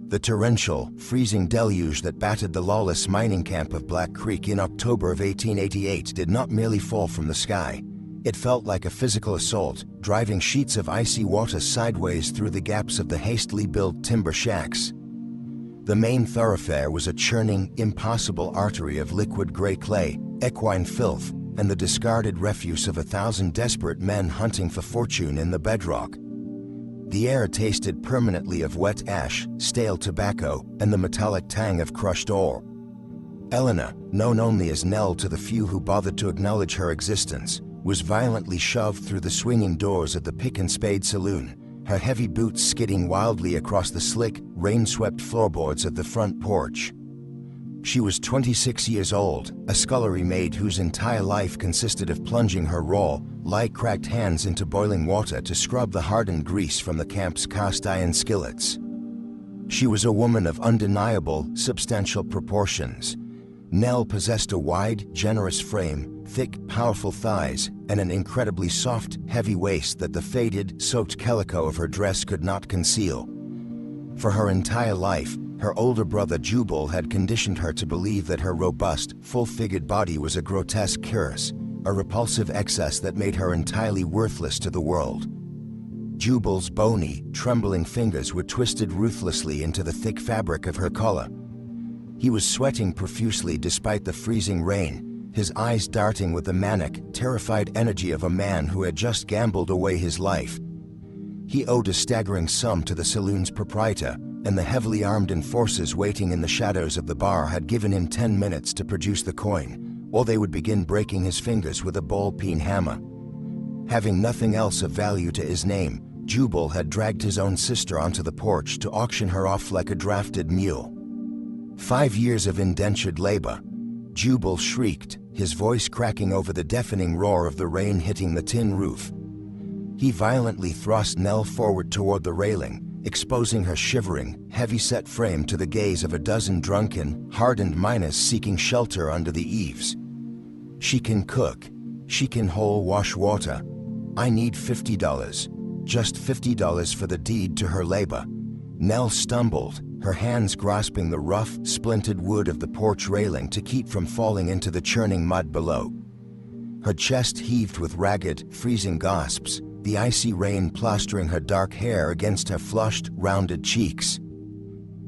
The torrential, freezing deluge that battered the lawless mining camp of Black Creek in October of 1888 did not merely fall from the sky. It felt like a physical assault, driving sheets of icy water sideways through the gaps of the hastily built timber shacks. The main thoroughfare was a churning, impossible artery of liquid gray clay, equine filth, and the discarded refuse of 1,000 desperate men hunting for fortune in the bedrock. The air tasted permanently of wet ash, stale tobacco, and the metallic tang of crushed ore. Eleanor, known only as Nell to the few who bothered to acknowledge her existence, was violently shoved through the swinging doors of the Pick and Spade saloon, her heavy boots skidding wildly across the slick, rain-swept floorboards of the front porch. She was 26 years old, a scullery maid whose entire life consisted of plunging her raw, light-cracked hands into boiling water to scrub the hardened grease from the camp's cast-iron skillets. She was a woman of undeniable, substantial proportions. Nell possessed a wide, generous frame, thick, powerful thighs, and an incredibly soft, heavy waist that the faded, soaked calico of her dress could not conceal. For her entire life, her older brother Jubal had conditioned her to believe that her robust, full-figured body was a grotesque curse, a repulsive excess that made her entirely worthless to the world. Jubal's bony, trembling fingers were twisted ruthlessly into the thick fabric of her collar. He was sweating profusely despite the freezing rain, his eyes darting with the manic, terrified energy of a man who had just gambled away his life. He owed a staggering sum to the saloon's proprietor, and the heavily armed enforcers waiting in the shadows of the bar had given him 10 minutes to produce the coin, or they would begin breaking his fingers with a ball-peen hammer. Having nothing else of value to his name, Jubal had dragged his own sister onto the porch to auction her off like a drafted mule. 5 years of indentured labor. Jubal shrieked, his voice cracking over the deafening roar of the rain hitting the tin roof. He violently thrust Nell forward toward the railing, exposing her shivering, heavy-set frame to the gaze of a dozen drunken, hardened miners seeking shelter under the eaves. "She can cook. She can wash water. I need $50. Just $50 for the deed to her labor." Nell stumbled, her hands grasping the rough, splintered wood of the porch railing to keep from falling into the churning mud below. Her chest heaved with ragged, freezing gasps, the icy rain plastering her dark hair against her flushed, rounded cheeks.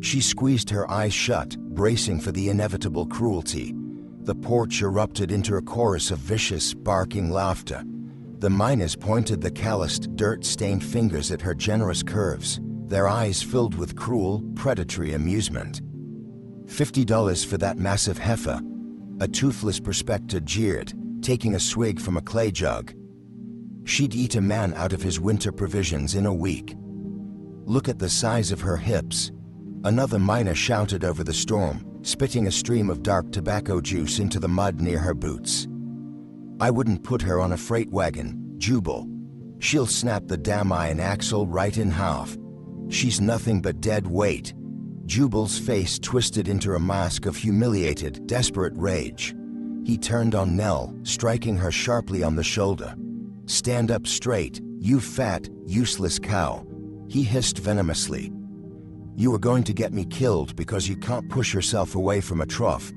She squeezed her eyes shut, bracing for the inevitable cruelty. The porch erupted into a chorus of vicious, barking laughter. The miners pointed the calloused, dirt-stained fingers at her generous curves, their eyes filled with cruel, predatory amusement. $50 for that massive heifer, a toothless prospector jeered, taking a swig from a clay jug. She'd eat a man out of his winter provisions in a week. "Look at the size of her hips," another miner shouted over the storm, spitting a stream of dark tobacco juice into the mud near her boots. "I wouldn't put her on a freight wagon, Jubal. She'll snap the damn iron axle right in half. She's nothing but dead weight." Jubal's face twisted into a mask of humiliated, desperate rage. He turned on Nell, striking her sharply on the shoulder. "Stand up straight, you fat, useless cow," he hissed venomously. "You are going to get me killed because you can't push yourself away from a trough.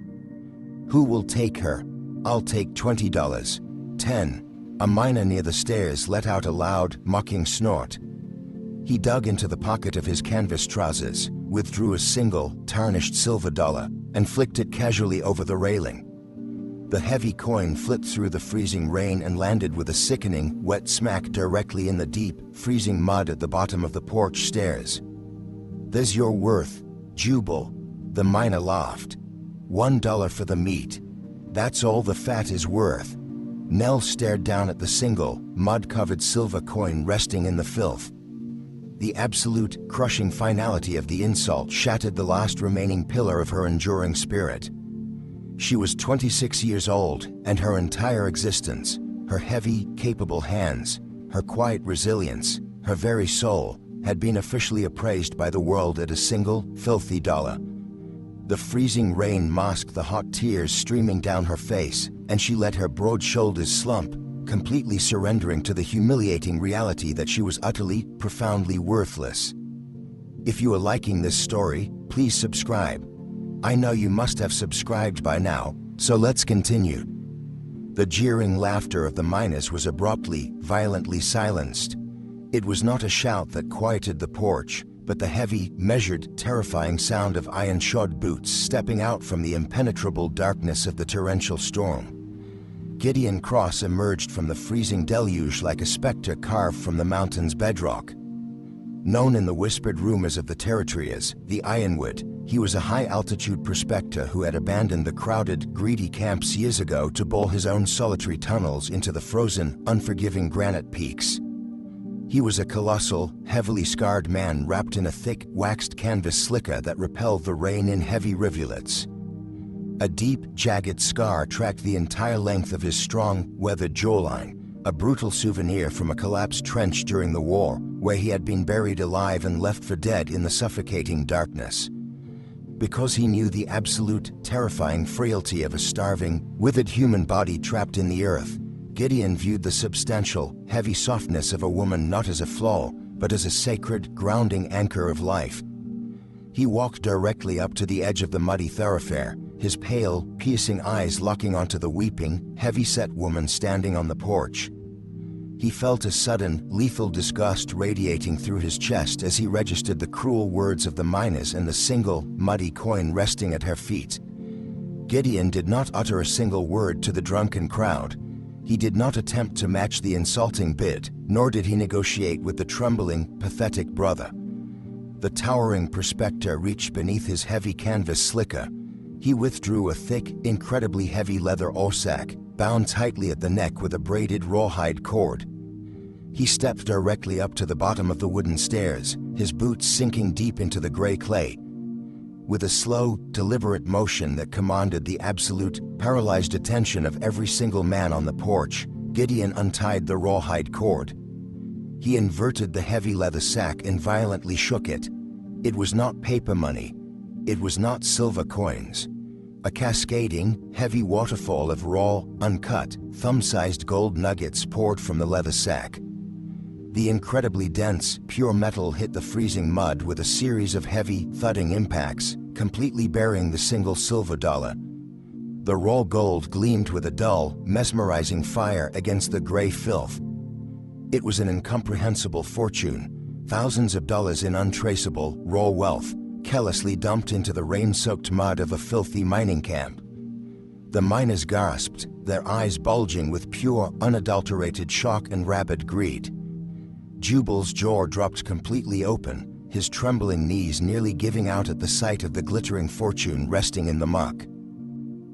Who will take her? I'll take $20. 10. A miner near the stairs let out a loud, mocking snort. He dug into the pocket of his canvas trousers, withdrew a single, tarnished silver dollar, and flicked it casually over the railing. The heavy coin flipped through the freezing rain and landed with a sickening, wet smack directly in the deep, freezing mud at the bottom of the porch stairs. "There's your worth, Jubal," the miner laughed. $1 for the meat. That's all the fat is worth." Nell stared down at the single, mud-covered silver coin resting in the filth. The absolute, crushing finality of the insult shattered the last remaining pillar of her enduring spirit. She was 26 years old, and her entire existence, her heavy, capable hands, her quiet resilience, her very soul, had been officially appraised by the world at a single, filthy dollar. The freezing rain masked the hot tears streaming down her face, and she let her broad shoulders slump, completely surrendering to the humiliating reality that she was utterly, profoundly worthless. If you are liking this story, please subscribe. I know you must have subscribed by now, so let's continue. The jeering laughter of the miners was abruptly, violently silenced. It was not a shout that quieted the porch, but the heavy, measured, terrifying sound of iron-shod boots stepping out from the impenetrable darkness of the torrential storm. Gideon Cross emerged from the freezing deluge like a spectre carved from the mountain's bedrock. Known in the whispered rumors of the territory as the Ironwood, he was a high-altitude prospector who had abandoned the crowded, greedy camps years ago to bore his own solitary tunnels into the frozen, unforgiving granite peaks. He was a colossal, heavily scarred man wrapped in a thick, waxed canvas slicker that repelled the rain in heavy rivulets. A deep, jagged scar tracked the entire length of his strong, weathered jawline, a brutal souvenir from a collapsed trench during the war, where he had been buried alive and left for dead in the suffocating darkness. Because he knew the absolute, terrifying frailty of a starving, withered human body trapped in the earth, Gideon viewed the substantial, heavy softness of a woman not as a flaw, but as a sacred, grounding anchor of life. He walked directly up to the edge of the muddy thoroughfare, his pale, piercing eyes locking onto the weeping, heavy-set woman standing on the porch. He felt a sudden, lethal disgust radiating through his chest as he registered the cruel words of the miners and the single, muddy coin resting at her feet. Gideon did not utter a single word to the drunken crowd. He did not attempt to match the insulting bid, nor did he negotiate with the trembling, pathetic brother. The towering prospector reached beneath his heavy canvas slicker. He withdrew a thick, incredibly heavy leather oarsack, bound tightly at the neck with a braided rawhide cord. He stepped directly up to the bottom of the wooden stairs, his boots sinking deep into the gray clay. With a slow, deliberate motion that commanded the absolute, paralyzed attention of every single man on the porch, Gideon untied the rawhide cord. He inverted the heavy leather sack and violently shook it. It was not paper money. It was not silver coins. A cascading, heavy waterfall of raw, uncut, thumb-sized gold nuggets poured from the leather sack. The incredibly dense, pure metal hit the freezing mud with a series of heavy, thudding impacts, completely burying the single silver dollar. The raw gold gleamed with a dull, mesmerizing fire against the gray filth. It was an incomprehensible fortune, thousands of dollars in untraceable, raw wealth, carelessly dumped into the rain-soaked mud of a filthy mining camp. The miners gasped, their eyes bulging with pure, unadulterated shock and rabid greed. Jubal's jaw dropped completely open, his trembling knees nearly giving out at the sight of the glittering fortune resting in the muck.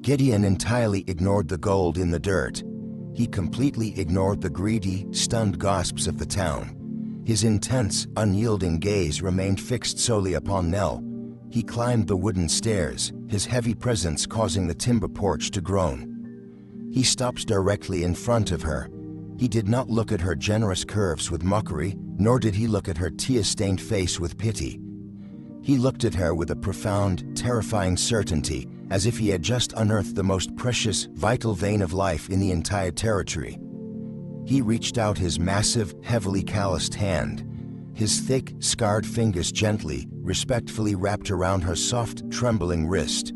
Gideon entirely ignored the gold in the dirt. He completely ignored the greedy, stunned gasps of the town. His intense, unyielding gaze remained fixed solely upon Nell. He climbed the wooden stairs, his heavy presence causing the timber porch to groan. He stopped directly in front of her. He did not look at her generous curves with mockery, nor did he look at her tear-stained face with pity. He looked at her with a profound, terrifying certainty, as if he had just unearthed the most precious, vital vein of life in the entire territory. He reached out his massive, heavily calloused hand. His thick, scarred fingers gently, respectfully wrapped around her soft, trembling wrist.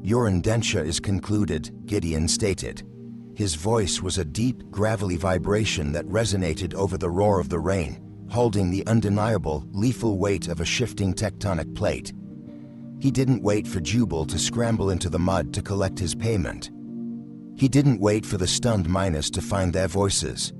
"Your indenture is concluded," Gideon stated. His voice was a deep, gravelly vibration that resonated over the roar of the rain, holding the undeniable, lethal weight of a shifting tectonic plate. He didn't wait for Jubal to scramble into the mud to collect his payment. He didn't wait for the stunned miners to find their voices.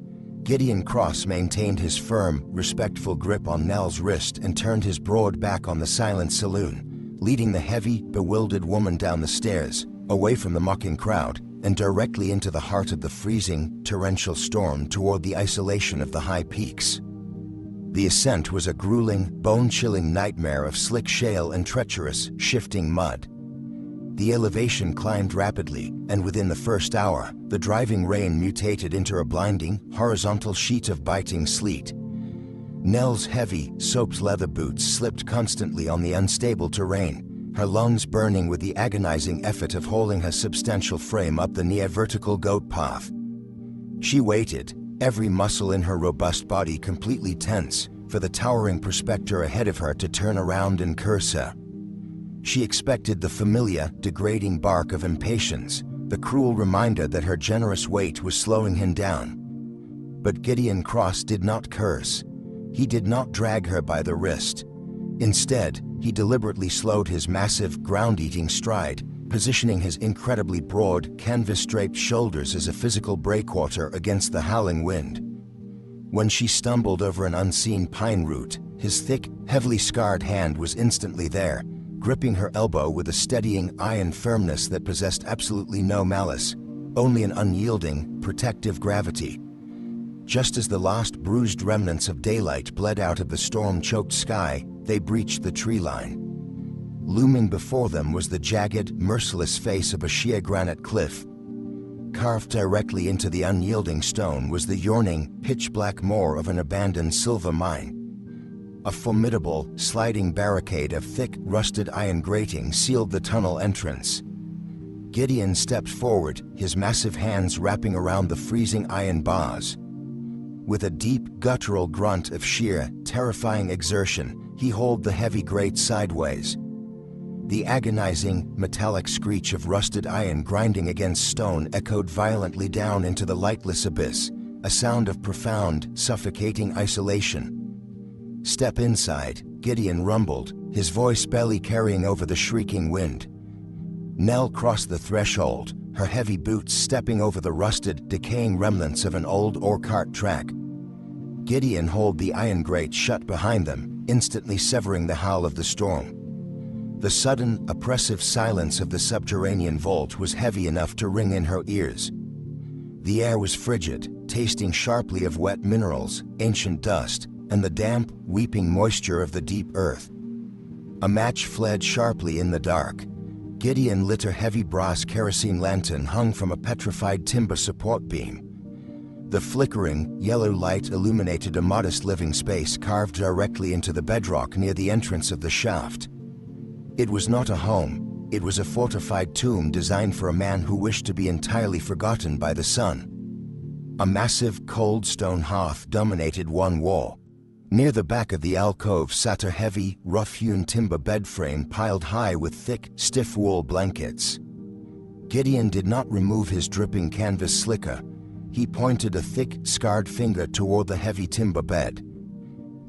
Gideon Cross maintained his firm, respectful grip on Nell's wrist and turned his broad back on the silent saloon, leading the heavy, bewildered woman down the stairs, away from the mocking crowd, and directly into the heart of the freezing, torrential storm toward the isolation of the high peaks. The ascent was a grueling, bone-chilling nightmare of slick shale and treacherous, shifting mud. The elevation climbed rapidly, and within the first hour, the driving rain mutated into a blinding, horizontal sheet of biting sleet. Nell's heavy, soaked leather boots slipped constantly on the unstable terrain, her lungs burning with the agonizing effort of hauling her substantial frame up the near-vertical goat path. She waited, every muscle in her robust body completely tense, for the towering prospector ahead of her to turn around and curse her. She expected the familiar, degrading bark of impatience, the cruel reminder that her generous weight was slowing him down. But Gideon Cross did not curse. He did not drag her by the wrist. Instead, he deliberately slowed his massive, ground-eating stride, positioning his incredibly broad, canvas-draped shoulders as a physical breakwater against the howling wind. When she stumbled over an unseen pine root, his thick, heavily scarred hand was instantly there, gripping her elbow with a steadying iron firmness that possessed absolutely no malice, only an unyielding, protective gravity. Just as the last bruised remnants of daylight bled out of the storm-choked sky, they breached the tree line. Looming before them was the jagged, merciless face of a sheer granite cliff. Carved directly into the unyielding stone was the yawning, pitch-black maw of an abandoned silver mine. A formidable, sliding barricade of thick, rusted iron grating sealed the tunnel entrance. Gideon stepped forward, his massive hands wrapping around the freezing iron bars. With a deep, guttural grunt of sheer, terrifying exertion, he hauled the heavy grate sideways. The agonizing, metallic screech of rusted iron grinding against stone echoed violently down into the lightless abyss, a sound of profound, suffocating isolation. "Step inside," Gideon rumbled, his voice barely carrying over the shrieking wind. Nell crossed the threshold, her heavy boots stepping over the rusted, decaying remnants of an old ore cart track. Gideon hauled the iron grate shut behind them, instantly severing the howl of the storm. The sudden, oppressive silence of the subterranean vault was heavy enough to ring in her ears. The air was frigid, tasting sharply of wet minerals, ancient dust, and the damp, weeping moisture of the deep earth. A match flared sharply in the dark. Gideon lit a heavy brass kerosene lantern hung from a petrified timber support beam. The flickering, yellow light illuminated a modest living space carved directly into the bedrock near the entrance of the shaft. It was not a home, it was a fortified tomb designed for a man who wished to be entirely forgotten by the sun. A massive, cold stone hearth dominated one wall. Near the back of the alcove sat a heavy, rough-hewn timber bed frame piled high with thick, stiff wool blankets. Gideon did not remove his dripping canvas slicker. He pointed a thick, scarred finger toward the heavy timber bed.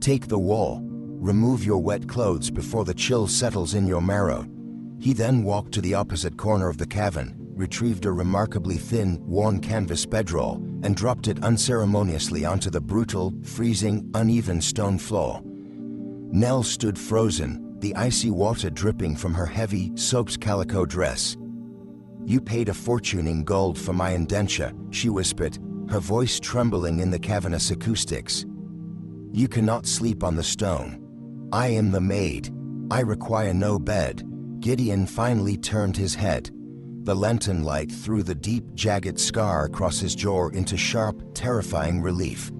"Take the wall. Remove your wet clothes before the chill settles in your marrow." He then walked to the opposite corner of the cavern, retrieved a remarkably thin, worn canvas bedroll, and dropped it unceremoniously onto the brutal, freezing, uneven stone floor. Nell stood frozen, the icy water dripping from her heavy, soaked calico dress. "You paid a fortune in gold for my indenture," she whispered, her voice trembling in the cavernous acoustics. "You cannot sleep on the stone. I am the maid. I require no bed." Gideon finally turned his head. The lantern light threw the deep, jagged scar across his jaw into sharp, terrifying relief.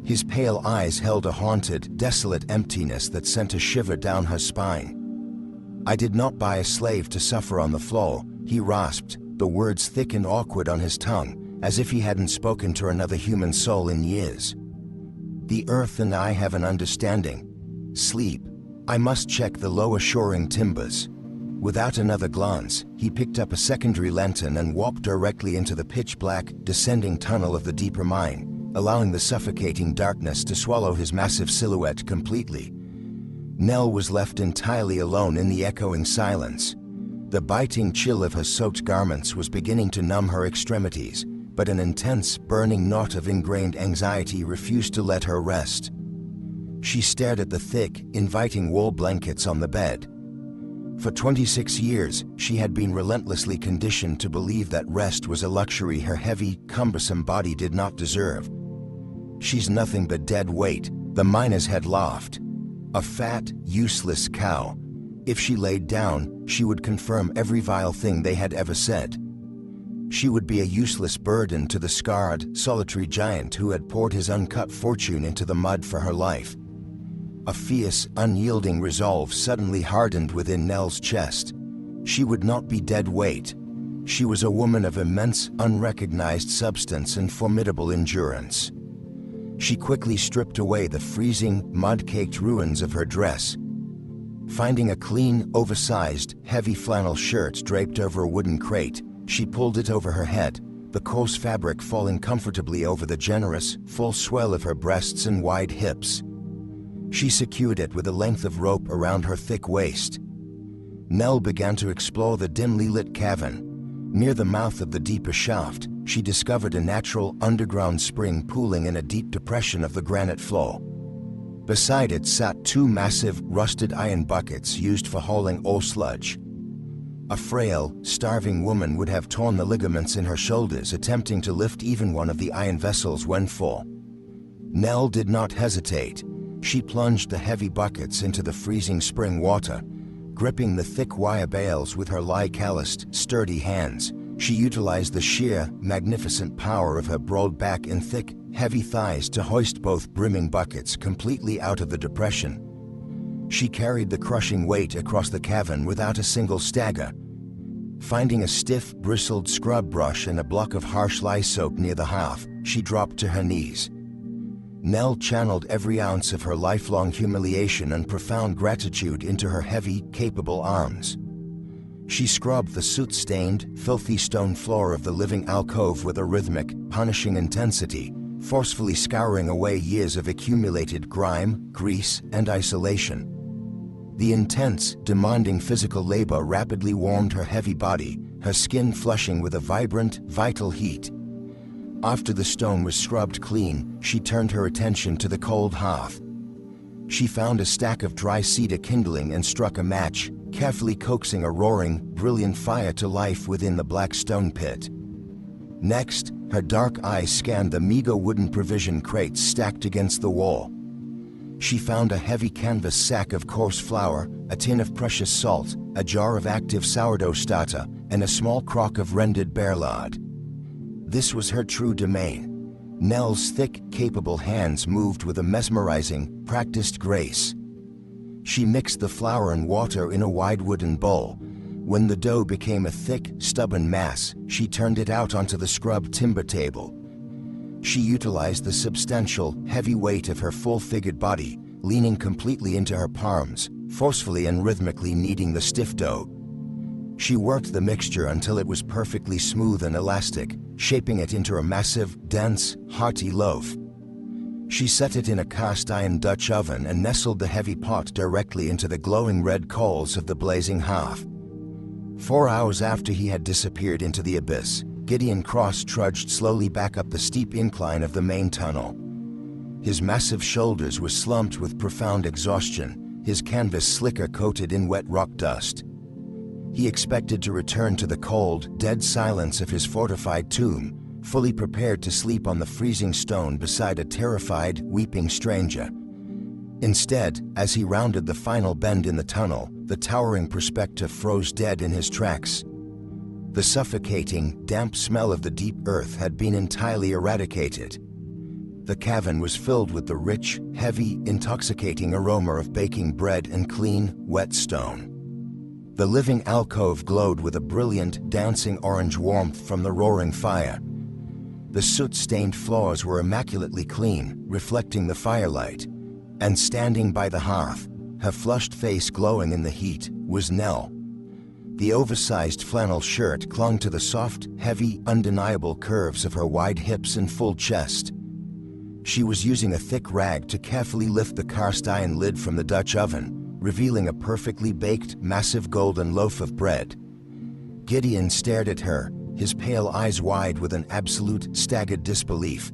His pale eyes held a haunted, desolate emptiness that sent a shiver down her spine. "I did not buy a slave to suffer on the floor," he rasped, the words thick and awkward on his tongue, as if he hadn't spoken to another human soul in years. "The earth and I have an understanding. Sleep. I must check the lower shoring timbers." Without another glance, he picked up a secondary lantern and walked directly into the pitch-black, descending tunnel of the deeper mine, allowing the suffocating darkness to swallow his massive silhouette completely. Nell was left entirely alone in the echoing silence. The biting chill of her soaked garments was beginning to numb her extremities, but an intense, burning knot of ingrained anxiety refused to let her rest. She stared at the thick, inviting wool blankets on the bed. For 26 years, she had been relentlessly conditioned to believe that rest was a luxury her heavy, cumbersome body did not deserve. "She's nothing but dead weight," the miners had laughed. "A fat, useless cow. If she laid down, she would confirm every vile thing they had ever said. She would be a useless burden to the scarred, solitary giant who had poured his uncut fortune into the mud for her life." A fierce, unyielding resolve suddenly hardened within Nell's chest. She would not be dead weight. She was a woman of immense, unrecognized substance and formidable endurance. She quickly stripped away the freezing, mud-caked ruins of her dress. Finding a clean, oversized, heavy flannel shirt draped over a wooden crate, she pulled it over her head, the coarse fabric falling comfortably over the generous, full swell of her breasts and wide hips. She secured it with a length of rope around her thick waist. Nell began to explore the dimly lit cavern. Near the mouth of the deeper shaft, she discovered a natural underground spring pooling in a deep depression of the granite floor. Beside it sat two massive, rusted iron buckets used for hauling ore sludge. A frail, starving woman would have torn the ligaments in her shoulders attempting to lift even one of the iron vessels when full. Nell did not hesitate. She plunged the heavy buckets into the freezing spring water. Gripping the thick wire bales with her calloused, sturdy hands, she utilized the sheer, magnificent power of her broad back and thick, heavy thighs to hoist both brimming buckets completely out of the depression. She carried the crushing weight across the cavern without a single stagger. Finding a stiff, bristled scrub brush and a block of harsh lye soap near the hearth, she dropped to her knees. Nell channeled every ounce of her lifelong humiliation and profound gratitude into her heavy, capable arms. She scrubbed the soot-stained, filthy stone floor of the living alcove with a rhythmic, punishing intensity, forcefully scouring away years of accumulated grime, grease, and isolation. The intense, demanding physical labor rapidly warmed her heavy body, her skin flushing with a vibrant, vital heat. After the stone was scrubbed clean, she turned her attention to the cold hearth. She found a stack of dry cedar kindling and struck a match, carefully coaxing a roaring, brilliant fire to life within the black stone pit. Next, her dark eyes scanned the meager wooden provision crates stacked against the wall. She found a heavy canvas sack of coarse flour, a tin of precious salt, a jar of active sourdough starter, and a small crock of rendered bear lard. This was her true domain. Nell's thick, capable hands moved with a mesmerizing, practiced grace. She mixed the flour and water in a wide wooden bowl. When the dough became a thick, stubborn mass, she turned it out onto the scrubbed timber table. She utilized the substantial, heavy weight of her full-figured body, leaning completely into her palms, forcefully and rhythmically kneading the stiff dough. She worked the mixture until it was perfectly smooth and elastic, shaping it into a massive, dense, hearty loaf. She set it in a cast-iron Dutch oven and nestled the heavy pot directly into the glowing red coals of the blazing hearth. 4 hours after he had disappeared into the abyss, Gideon Cross trudged slowly back up the steep incline of the main tunnel. His massive shoulders were slumped with profound exhaustion, his canvas slicker coated in wet rock dust. He expected to return to the cold, dead silence of his fortified tomb, fully prepared to sleep on the freezing stone beside a terrified, weeping stranger. Instead, as he rounded the final bend in the tunnel, the towering perspective froze dead in his tracks. The suffocating, damp smell of the deep earth had been entirely eradicated. The cavern was filled with the rich, heavy, intoxicating aroma of baking bread and clean, wet stone. The living alcove glowed with a brilliant, dancing orange warmth from the roaring fire. The soot-stained floors were immaculately clean, reflecting the firelight. And standing by the hearth, her flushed face glowing in the heat, was Nell. The oversized flannel shirt clung to the soft, heavy, undeniable curves of her wide hips and full chest. She was using a thick rag to carefully lift the cast-iron lid from the Dutch oven, revealing a perfectly baked, massive golden loaf of bread. Gideon stared at her, his pale eyes wide with an absolute, staggered disbelief.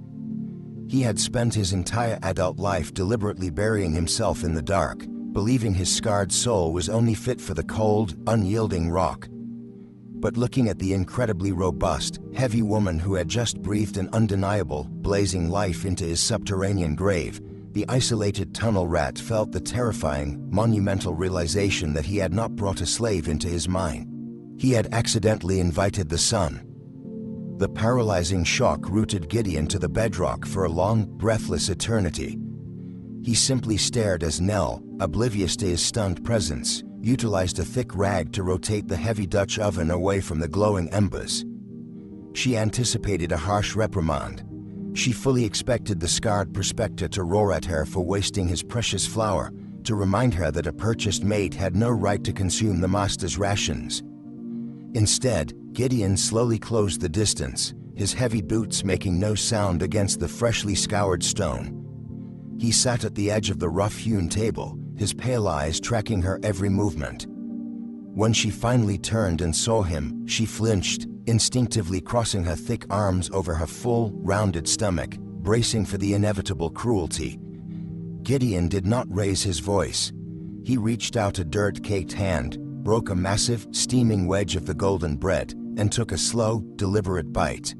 He had spent his entire adult life deliberately burying himself in the dark, believing his scarred soul was only fit for the cold, unyielding rock. But looking at the incredibly robust, heavy woman who had just breathed an undeniable, blazing life into his subterranean grave, the isolated tunnel rat felt the terrifying, monumental realization that he had not brought a slave into his mind. He had accidentally invited the sun. The paralyzing shock rooted Gideon to the bedrock for a long, breathless eternity. He simply stared as Nell, oblivious to his stunned presence, utilized a thick rag to rotate the heavy Dutch oven away from the glowing embers. She anticipated a harsh reprimand. She fully expected the scarred prospector to roar at her for wasting his precious flour, to remind her that a purchased mate had no right to consume the master's rations. Instead, Gideon slowly closed the distance, his heavy boots making no sound against the freshly scoured stone. He sat at the edge of the rough-hewn table, his pale eyes tracking her every movement. When she finally turned and saw him, she flinched, instinctively crossing her thick arms over her full, rounded stomach, bracing for the inevitable cruelty. Gideon did not raise his voice. He reached out a dirt-caked hand, broke a massive, steaming wedge of the golden bread, and took a slow, deliberate bite.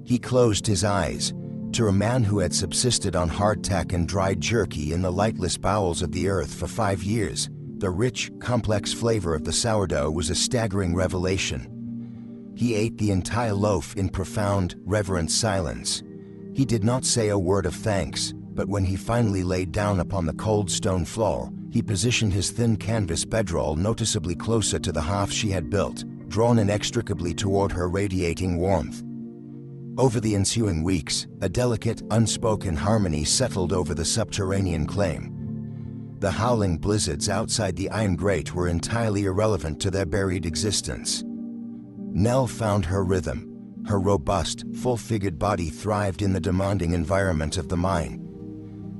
He closed his eyes. To a man who had subsisted on hardtack and dried jerky in the lightless bowels of the earth for 5 years, the rich, complex flavor of the sourdough was a staggering revelation. He ate the entire loaf in profound, reverent silence. He did not say a word of thanks, but when he finally laid down upon the cold stone floor, he positioned his thin canvas bedroll noticeably closer to the half she had built, drawn inextricably toward her radiating warmth. Over the ensuing weeks, a delicate, unspoken harmony settled over the subterranean claim. The howling blizzards outside the iron grate were entirely irrelevant to their buried existence. Nell found her rhythm. Her robust, full-figured body thrived in the demanding environment of the mine.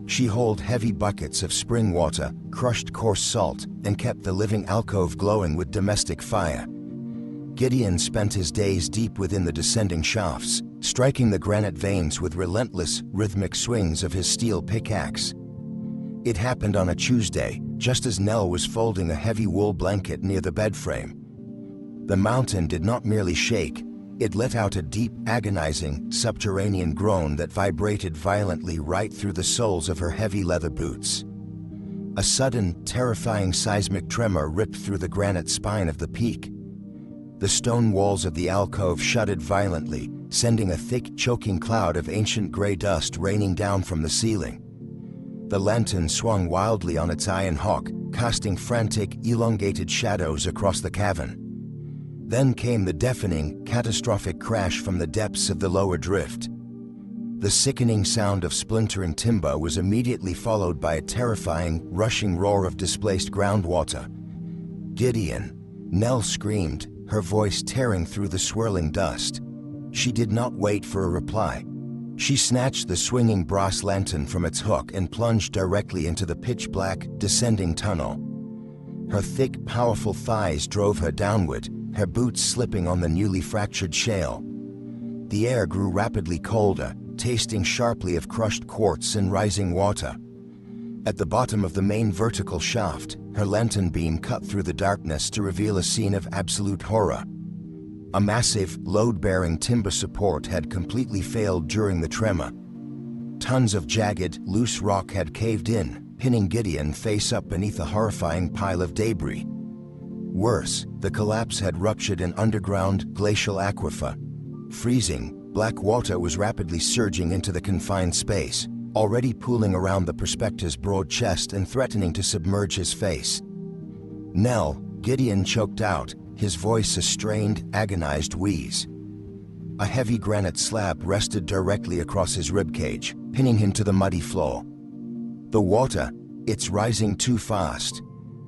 She hauled heavy buckets of spring water, crushed coarse salt, and kept the living alcove glowing with domestic fire. Gideon spent his days deep within the descending shafts, striking the granite veins with relentless, rhythmic swings of his steel pickaxe. It happened on a Tuesday, just as Nell was folding a heavy wool blanket near the bed frame. The mountain did not merely shake, it let out a deep, agonizing, subterranean groan that vibrated violently right through the soles of her heavy leather boots. A sudden, terrifying seismic tremor ripped through the granite spine of the peak. The stone walls of the alcove shuddered violently, sending a thick, choking cloud of ancient gray dust raining down from the ceiling. The lantern swung wildly on its iron hook, casting frantic, elongated shadows across the cavern. Then came the deafening, catastrophic crash from the depths of the lower drift. The sickening sound of splintering timber was immediately followed by a terrifying, rushing roar of displaced groundwater. "Gideon!" Nell screamed, her voice tearing through the swirling dust. She did not wait for a reply. She snatched the swinging brass lantern from its hook and plunged directly into the pitch-black, descending tunnel. Her thick, powerful thighs drove her downward, her boots slipping on the newly fractured shale. The air grew rapidly colder, tasting sharply of crushed quartz and rising water. At the bottom of the main vertical shaft, her lantern beam cut through the darkness to reveal a scene of absolute horror. A massive, load-bearing timber support had completely failed during the tremor. Tons of jagged, loose rock had caved in, pinning Gideon face up beneath a horrifying pile of debris. Worse, the collapse had ruptured an underground, glacial aquifer. Freezing, black water was rapidly surging into the confined space, already pooling around the prospector's broad chest and threatening to submerge his face. "Nell," Gideon choked out, his voice a strained, agonized wheeze. A heavy granite slab rested directly across his ribcage, pinning him to the muddy floor. "The water, it's rising too fast.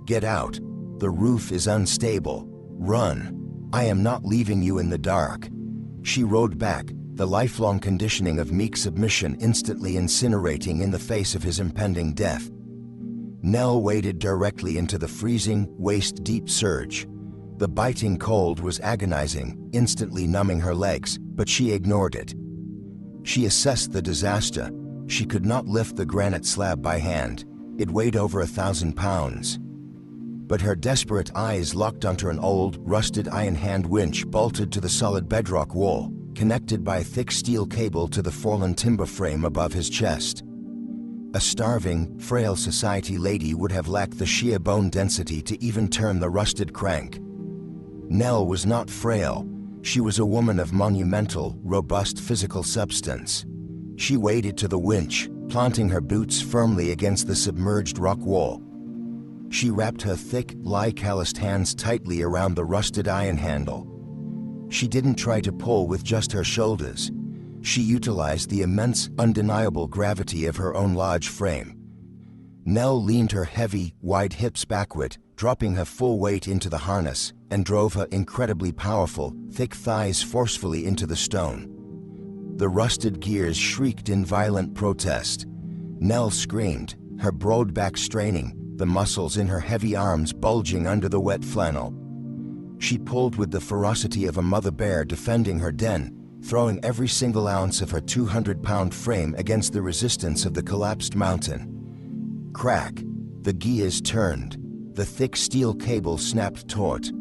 Get out. The roof is unstable. Run. I am not leaving you in the dark." She rode back, the lifelong conditioning of meek submission instantly incinerating in the face of his impending death. Nell waded directly into the freezing, waist-deep surge. The biting cold was agonizing, instantly numbing her legs, but she ignored it. She assessed the disaster. She could not lift the granite slab by hand. It weighed over 1,000 pounds. But her desperate eyes locked onto an old, rusted iron hand winch bolted to the solid bedrock wall, connected by a thick steel cable to the fallen timber frame above his chest. A starving, frail society lady would have lacked the sheer bone density to even turn the rusted crank. Nell was not frail. She was a woman of monumental, robust physical substance. She waded to the winch, planting her boots firmly against the submerged rock wall. She wrapped her thick, calloused hands tightly around the rusted iron handle. She didn't try to pull with just her shoulders. She utilized the immense, undeniable gravity of her own large frame. Nell leaned her heavy, wide hips backward, dropping her full weight into the harness, and drove her incredibly powerful, thick thighs forcefully into the stone. The rusted gears shrieked in violent protest. Nell screamed, her broad back straining, the muscles in her heavy arms bulging under the wet flannel. She pulled with the ferocity of a mother bear defending her den, throwing every single ounce of her 200-pound frame against the resistance of the collapsed mountain. Crack! The gears turned. The thick steel cable snapped taut.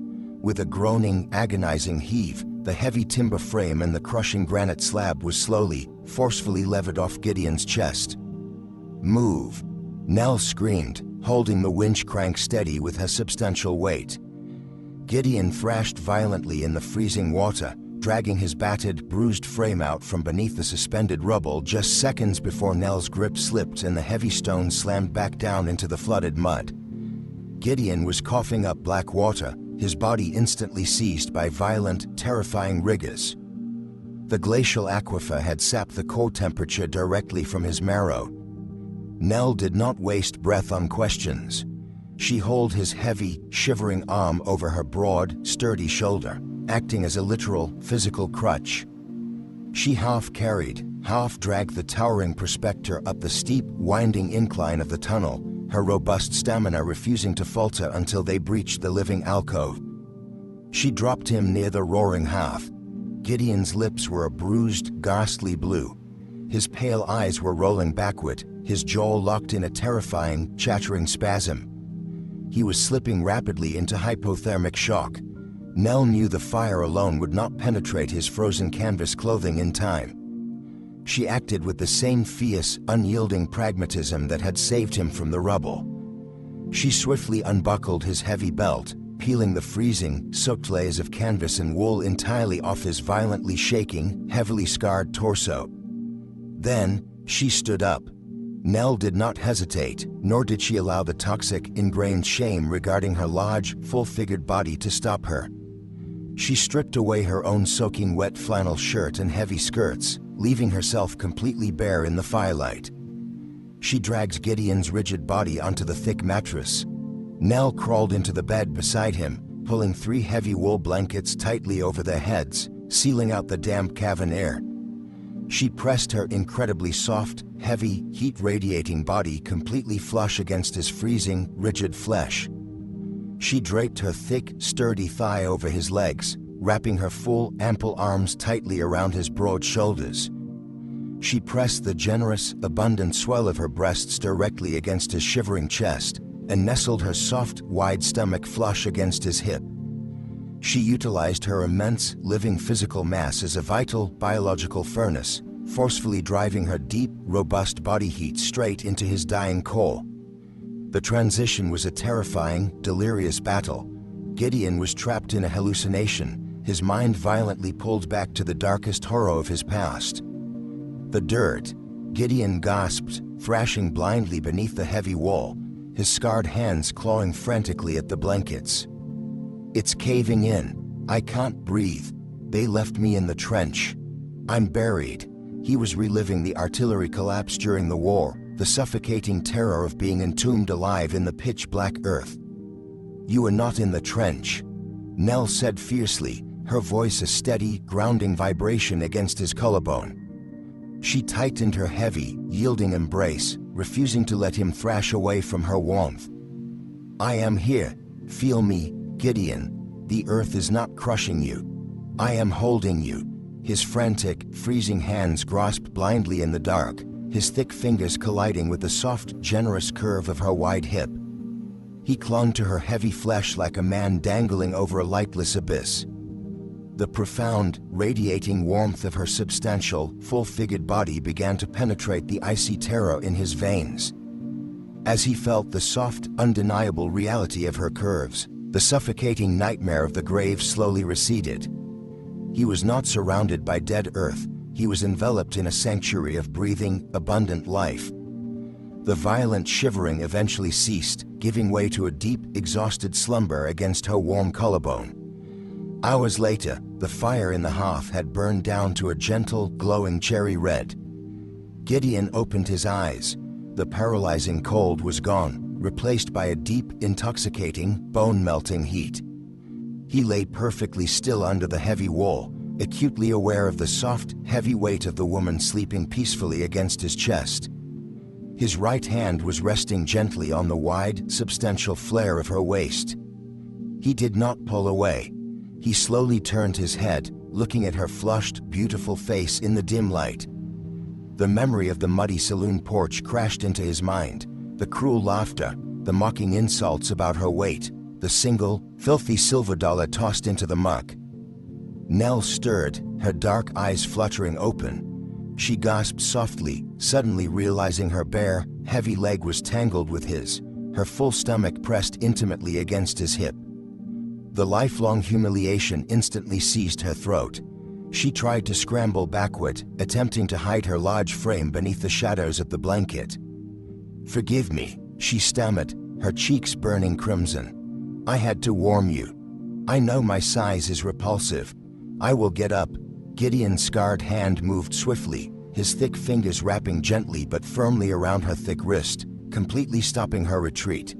With a groaning, agonizing heave, the heavy timber frame and the crushing granite slab was slowly, forcefully levered off Gideon's chest. "Move!" Nell screamed, holding the winch crank steady with her substantial weight. Gideon thrashed violently in the freezing water, dragging his battered, bruised frame out from beneath the suspended rubble just seconds before Nell's grip slipped and the heavy stone slammed back down into the flooded mud. Gideon was coughing up black water, his body instantly seized by violent, terrifying rigors. The glacial aquifer had sapped the core temperature directly from his marrow. Nell did not waste breath on questions. She held his heavy, shivering arm over her broad, sturdy shoulder, acting as a literal, physical crutch. She half-carried, half-dragged the towering prospector up the steep, winding incline of the tunnel, her robust stamina refusing to falter until they breached the living alcove. She dropped him near the roaring hearth. Gideon's lips were a bruised, ghastly blue. His pale eyes were rolling backward, his jaw locked in a terrifying, chattering spasm. He was slipping rapidly into hypothermic shock. Nell knew the fire alone would not penetrate his frozen canvas clothing in time. She acted with the same fierce, unyielding pragmatism that had saved him from the rubble. She swiftly unbuckled his heavy belt, peeling the freezing, soaked layers of canvas and wool entirely off his violently shaking, heavily scarred torso. Then, she stood up. Nell did not hesitate, nor did she allow the toxic, ingrained shame regarding her large, full-figured body to stop her. She stripped away her own soaking wet flannel shirt and heavy skirts, leaving herself completely bare in the firelight. She dragged Gideon's rigid body onto the thick mattress. Nell crawled into the bed beside him, pulling 3 heavy wool blankets tightly over their heads, sealing out the damp cavern air. She pressed her incredibly soft, heavy, heat-radiating body completely flush against his freezing, rigid flesh. She draped her thick, sturdy thigh over his legs, wrapping her full, ample arms tightly around his broad shoulders. She pressed the generous, abundant swell of her breasts directly against his shivering chest, and nestled her soft, wide stomach flush against his hip. She utilized her immense, living physical mass as a vital, biological furnace, forcefully driving her deep, robust body heat straight into his dying core. The transition was a terrifying, delirious battle. Gideon was trapped in a hallucination, his mind violently pulled back to the darkest horror of his past. The dirt. Gideon gasped, thrashing blindly beneath the heavy wall, his scarred hands clawing frantically at the blankets. "It's caving in. I can't breathe. They left me in the trench. I'm buried." He was reliving the artillery collapse during the war, the suffocating terror of being entombed alive in the pitch-black earth. "You are not in the trench," Nell said fiercely, her voice a steady, grounding vibration against his collarbone. She tightened her heavy, yielding embrace, refusing to let him thrash away from her warmth. "I am here. Feel me, Gideon. The earth is not crushing you. I am holding you." His frantic, freezing hands grasped blindly in the dark, his thick fingers colliding with the soft, generous curve of her wide hip. He clung to her heavy flesh like a man dangling over a lightless abyss. The profound, radiating warmth of her substantial, full-figured body began to penetrate the icy terror in his veins. As he felt the soft, undeniable reality of her curves, the suffocating nightmare of the grave slowly receded. He was not surrounded by dead earth, he was enveloped in a sanctuary of breathing, abundant life. The violent shivering eventually ceased, giving way to a deep, exhausted slumber against her warm collarbone. Hours later, The fire in the hearth had burned down to a gentle, glowing cherry red. Gideon opened his eyes. The paralyzing cold was gone, replaced by a deep, intoxicating, bone-melting heat. He lay perfectly still under the heavy wall, acutely aware of the soft, heavy weight of the woman sleeping peacefully against his chest. His right hand was resting gently on the wide, substantial flare of her waist. He did not pull away. He slowly turned his head, looking at her flushed, beautiful face in the dim light. The memory of the muddy saloon porch crashed into his mind, the cruel laughter, the mocking insults about her weight, the single, filthy silver dollar tossed into the muck. Nell stirred, her dark eyes fluttering open. She gasped softly, suddenly realizing her bare, heavy leg was tangled with his, her full stomach pressed intimately against his hip. The lifelong humiliation instantly seized her throat. She tried to scramble backward, attempting to hide her large frame beneath the shadows of the blanket. "Forgive me," she stammered, her cheeks burning crimson. "I had to warn you. I know my size is repulsive. I will get up." Gideon's scarred hand moved swiftly, his thick fingers wrapping gently but firmly around her thick wrist, completely stopping her retreat.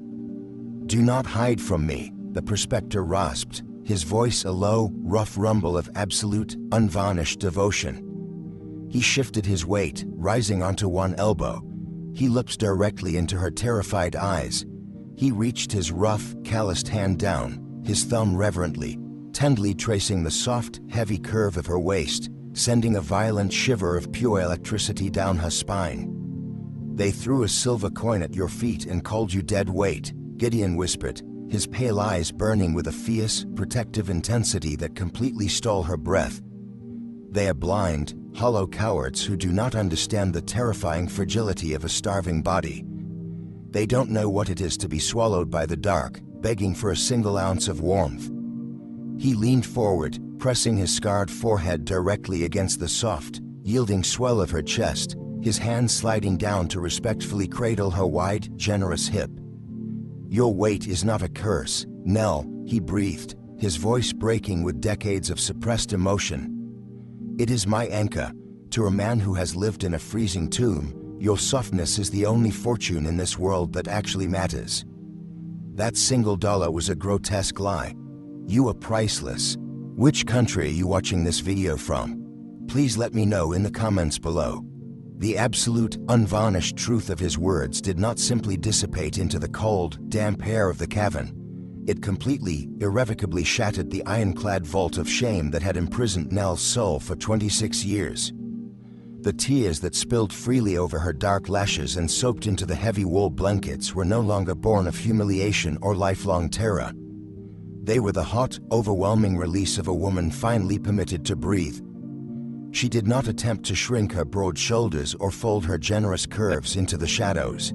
"Do not hide from me," the prospector rasped, his voice a low, rough rumble of absolute, unvarnished devotion. He shifted his weight, rising onto one elbow. He looked directly into her terrified eyes. He reached his rough, calloused hand down, his thumb reverently, tenderly tracing the soft, heavy curve of her waist, sending a violent shiver of pure electricity down her spine. "They threw a silver coin at your feet and called you dead weight," Gideon whispered, his pale eyes burning with a fierce, protective intensity that completely stole her breath. "They are blind, hollow cowards who do not understand the terrifying fragility of a starving body. They don't know what it is to be swallowed by the dark, begging for a single ounce of warmth." He leaned forward, pressing his scarred forehead directly against the soft, yielding swell of her chest, his hand sliding down to respectfully cradle her wide, generous hip. "Your weight is not a curse, Nell," he breathed, his voice breaking with decades of suppressed emotion. "It is my anchor. To a man who has lived in a freezing tomb, your softness is the only fortune in this world that actually matters." That single dollar was a grotesque lie. "You are priceless." Which country are you watching this video from? Please let me know in the comments below. The absolute, unvarnished truth of his words did not simply dissipate into the cold, damp air of the cavern. It completely, irrevocably shattered the ironclad vault of shame that had imprisoned Nell's soul for 26 years. The tears that spilled freely over her dark lashes and soaked into the heavy wool blankets were no longer born of humiliation or lifelong terror. They were the hot, overwhelming release of a woman finally permitted to breathe. She did not attempt to shrink her broad shoulders or fold her generous curves into the shadows.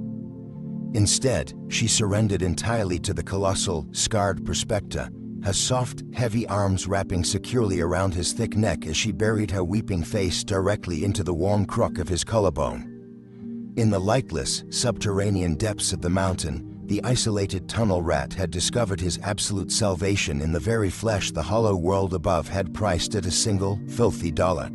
Instead, she surrendered entirely to the colossal, scarred prospector, her soft, heavy arms wrapping securely around his thick neck as she buried her weeping face directly into the warm crook of his collarbone. In the lightless, subterranean depths of the mountain, the isolated tunnel rat had discovered his absolute salvation in the very flesh the hollow world above had priced at a single, filthy dollar.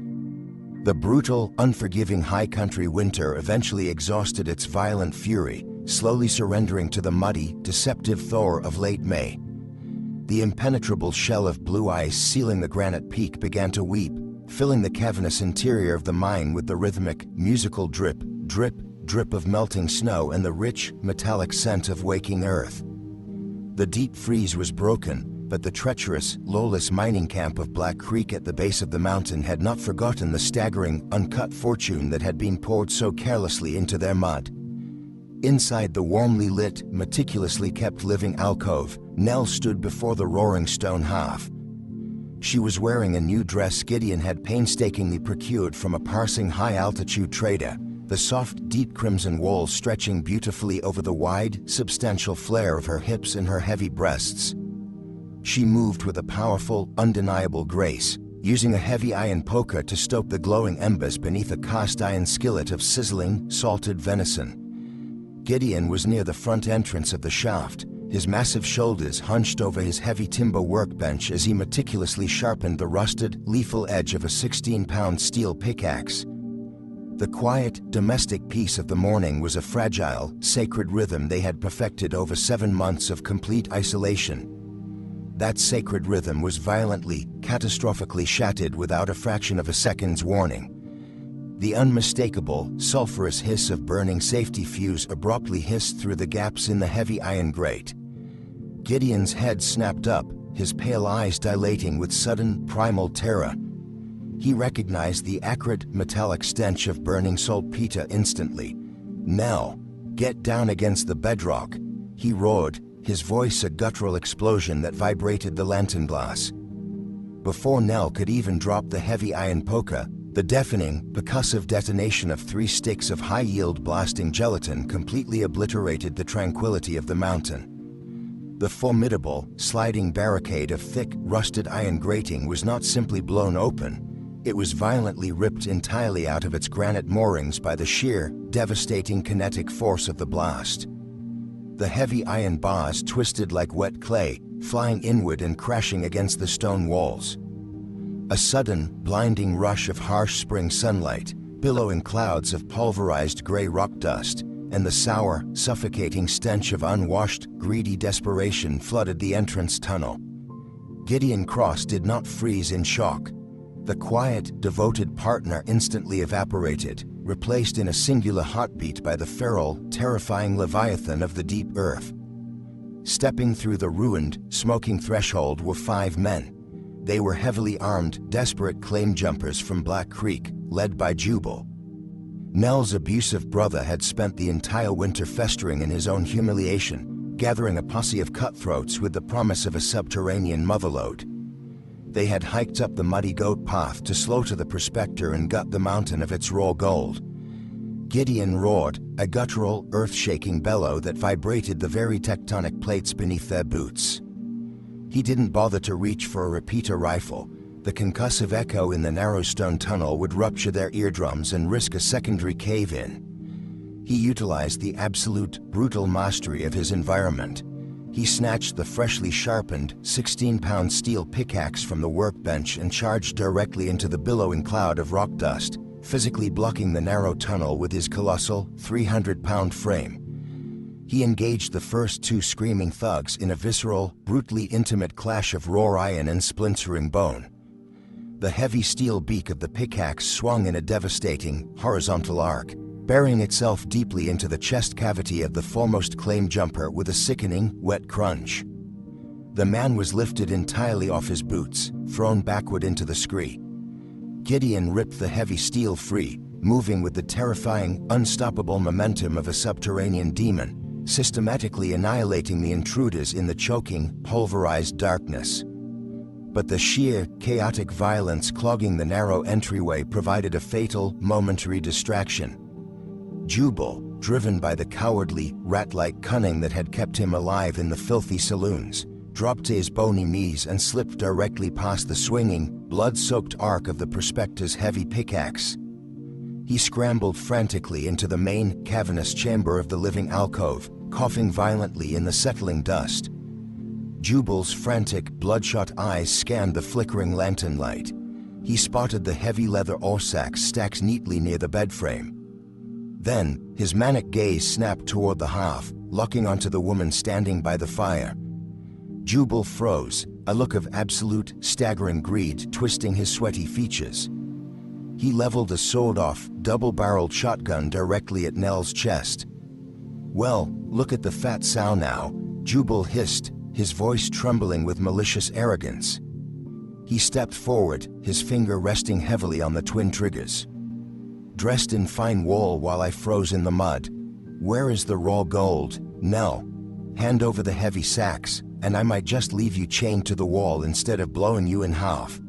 The brutal, unforgiving high country winter eventually exhausted its violent fury, slowly surrendering to the muddy, deceptive thaw of late May. The impenetrable shell of blue ice sealing the granite peak began to weep, filling the cavernous interior of the mine with the rhythmic, musical drip, drip, drip of melting snow and the rich, metallic scent of waking earth. The deep freeze was broken, but the treacherous, lawless mining camp of Black Creek at the base of the mountain had not forgotten the staggering, uncut fortune that had been poured so carelessly into their mud. Inside the warmly lit, meticulously kept living alcove, Nell stood before the roaring stone hearth. She was wearing a new dress Gideon had painstakingly procured from a passing high-altitude trader, the soft, deep crimson wool stretching beautifully over the wide, substantial flare of her hips and her heavy breasts. She moved with a powerful, undeniable grace, using a heavy iron poker to stoke the glowing embers beneath a cast-iron skillet of sizzling, salted venison. Gideon was near the front entrance of the shaft, his massive shoulders hunched over his heavy timber workbench as he meticulously sharpened the rusted, lethal edge of a 16-pound steel pickaxe. The quiet, domestic peace of the morning was a fragile, sacred rhythm they had perfected over 7 months of complete isolation. That sacred rhythm was violently, catastrophically shattered without a fraction of a second's warning. The unmistakable, sulfurous hiss of burning safety fuse abruptly hissed through the gaps in the heavy iron grate. Gideon's head snapped up, his pale eyes dilating with sudden, primal terror. He recognized the acrid, metallic stench of burning saltpeter instantly. "Nell, get down against the bedrock," he roared, his voice a guttural explosion that vibrated the lantern glass. Before Nell could even drop the heavy iron poker, the deafening, percussive detonation of 3 sticks of high-yield blasting gelatin completely obliterated the tranquility of the mountain. The formidable, sliding barricade of thick, rusted iron grating was not simply blown open, it was violently ripped entirely out of its granite moorings by the sheer, devastating kinetic force of the blast. The heavy iron bars twisted like wet clay, flying inward and crashing against the stone walls. A sudden, blinding rush of harsh spring sunlight, billowing clouds of pulverized gray rock dust, and the sour, suffocating stench of unwashed, greedy desperation flooded the entrance tunnel. Gideon Cross did not freeze in shock. The quiet, devoted partner instantly evaporated, replaced in a singular heartbeat by the feral, terrifying leviathan of the deep earth. Stepping through the ruined, smoking threshold were 5 men. They were heavily armed, desperate claim jumpers from Black Creek, led by Jubal. Nell's abusive brother had spent the entire winter festering in his own humiliation, gathering a posse of cutthroats with the promise of a subterranean motherlode. They had hiked up the muddy goat path to slaughter the prospector and gut the mountain of its raw gold. Gideon roared, a guttural, earth-shaking bellow that vibrated the very tectonic plates beneath their boots. He didn't bother to reach for a repeater rifle. The concussive echo in the narrow stone tunnel would rupture their eardrums and risk a secondary cave-in. He utilized the absolute, brutal mastery of his environment. He snatched the freshly sharpened, 16-pound steel pickaxe from the workbench and charged directly into the billowing cloud of rock dust, physically blocking the narrow tunnel with his colossal, 300-pound frame. He engaged the first 2 screaming thugs in a visceral, brutally intimate clash of raw iron and splintering bone. The heavy steel beak of the pickaxe swung in a devastating, horizontal arc, burying itself deeply into the chest cavity of the foremost claim jumper with a sickening, wet crunch. The man was lifted entirely off his boots, thrown backward into the scree. Gideon ripped the heavy steel free, moving with the terrifying, unstoppable momentum of a subterranean demon, systematically annihilating the intruders in the choking, pulverized darkness. But the sheer, chaotic violence clogging the narrow entryway provided a fatal, momentary distraction. Jubal, driven by the cowardly, rat-like cunning that had kept him alive in the filthy saloons, dropped to his bony knees and slipped directly past the swinging, blood-soaked arc of the prospector's heavy pickaxe. He scrambled frantically into the main, cavernous chamber of the living alcove, coughing violently in the settling dust. Jubal's frantic, bloodshot eyes scanned the flickering lantern light. He spotted the heavy leather ore sacks stacked neatly near the bed frame. Then, his manic gaze snapped toward the hearth, locking onto the woman standing by the fire. Jubal froze, a look of absolute, staggering greed twisting his sweaty features. He leveled a sawed-off, double-barreled shotgun directly at Nell's chest. "Well, look at the fat sow now," Jubal hissed, his voice trembling with malicious arrogance. He stepped forward, his finger resting heavily on the twin triggers. "Dressed in fine wool while I froze in the mud. Where is the raw gold, Nell? Hand over the heavy sacks, and I might just leave you chained to the wall instead of blowing you in half."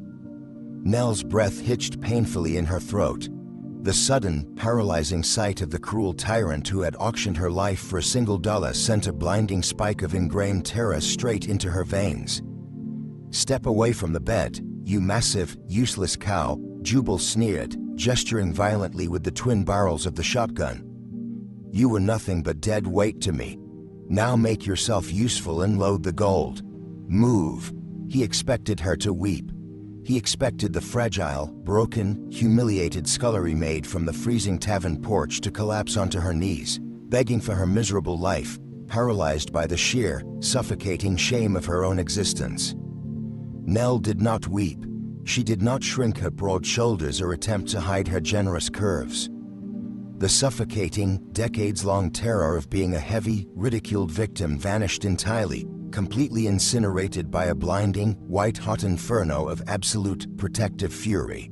Nell's breath hitched painfully in her throat. The sudden, paralyzing sight of the cruel tyrant who had auctioned her life for $1 sent a blinding spike of ingrained terror straight into her veins. "Step away from the bed, you massive, useless cow," Jubal sneered, gesturing violently with the twin barrels of the shotgun. "You were nothing but dead weight to me. Now make yourself useful and load the gold. Move." He expected her to weep. He expected the fragile, broken, humiliated scullery maid from the freezing tavern porch to collapse onto her knees, begging for her miserable life, paralyzed by the sheer, suffocating shame of her own existence. Nell did not weep. She did not shrink her broad shoulders or attempt to hide her generous curves. The suffocating, decades-long terror of being a heavy, ridiculed victim vanished entirely, completely incinerated by a blinding, white-hot inferno of absolute, protective fury.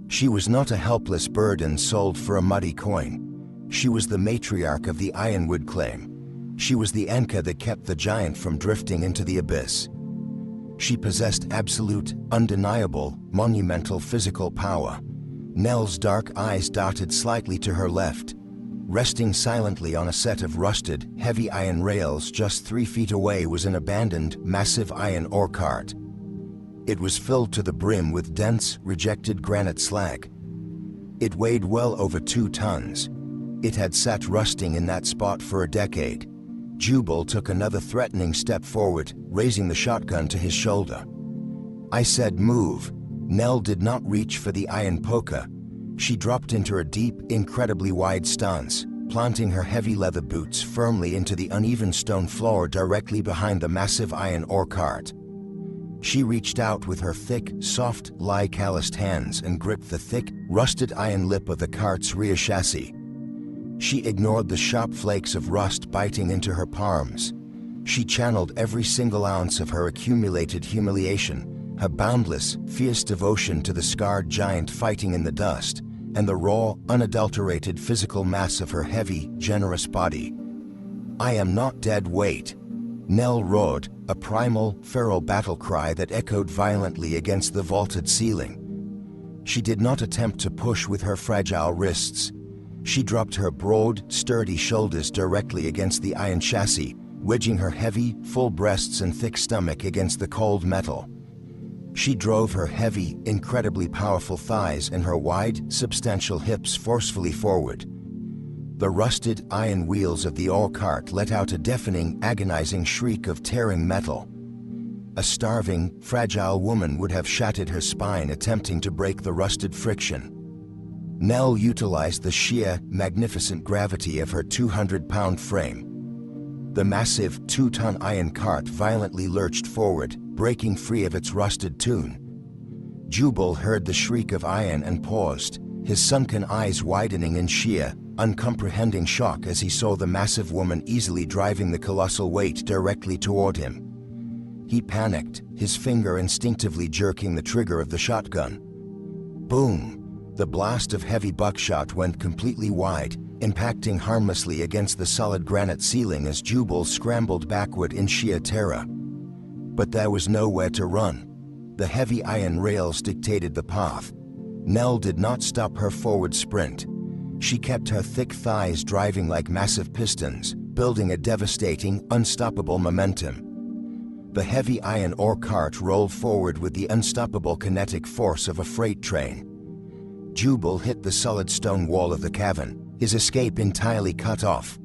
She was not a helpless burden sold for a muddy coin. She was the matriarch of the Ironwood claim. She was the anchor that kept the giant from drifting into the abyss. She possessed absolute, undeniable, monumental physical power. Nell's dark eyes darted slightly to her left. Resting silently on a set of rusted, heavy iron rails just 3 feet away was an abandoned, massive iron ore cart. It was filled to the brim with dense, rejected granite slag. It weighed well over 2 tons. It had sat rusting in that spot for a decade. Jubal took another threatening step forward, raising the shotgun to his shoulder. I said move. Nell did not reach for the iron poker. She dropped into a deep, incredibly wide stance, planting her heavy leather boots firmly into the uneven stone floor directly behind the massive iron ore cart. She reached out with her thick, soft, calloused hands and gripped the thick, rusted iron lip of the cart's rear chassis. She ignored the sharp flakes of rust biting into her palms. She channeled every single ounce of her accumulated humiliation, her boundless, fierce devotion to the scarred giant fighting in the dust, and the raw, unadulterated physical mass of her heavy, generous body. I am not dead weight. Nell roared, a primal, feral battle cry that echoed violently against the vaulted ceiling. She did not attempt to push with her fragile wrists. She dropped her broad, sturdy shoulders directly against the iron chassis, wedging her heavy, full breasts and thick stomach against the cold metal. She drove her heavy, incredibly powerful thighs and her wide, substantial hips forcefully forward. The rusted iron wheels of the ore cart let out a deafening, agonizing shriek of tearing metal. A starving, fragile woman would have shattered her spine attempting to break the rusted friction. Nell utilized the sheer, magnificent gravity of her 200-pound frame. The massive, 2-ton iron cart violently lurched forward, breaking free of its rusted tune. Jubal heard the shriek of iron and paused, his sunken eyes widening in sheer, uncomprehending shock as he saw the massive woman easily driving the colossal weight directly toward him. He panicked, his finger instinctively jerking the trigger of the shotgun. Boom! The blast of heavy buckshot went completely wide, impacting harmlessly against the solid granite ceiling as Jubal scrambled backward in sheer terror. But there was nowhere to run. The heavy iron rails dictated the path. Nell did not stop her forward sprint. She kept her thick thighs driving like massive pistons, building a devastating, unstoppable momentum. The heavy iron ore cart rolled forward with the unstoppable kinetic force of a freight train. Jubal hit the solid stone wall of the cavern, his escape entirely cut off.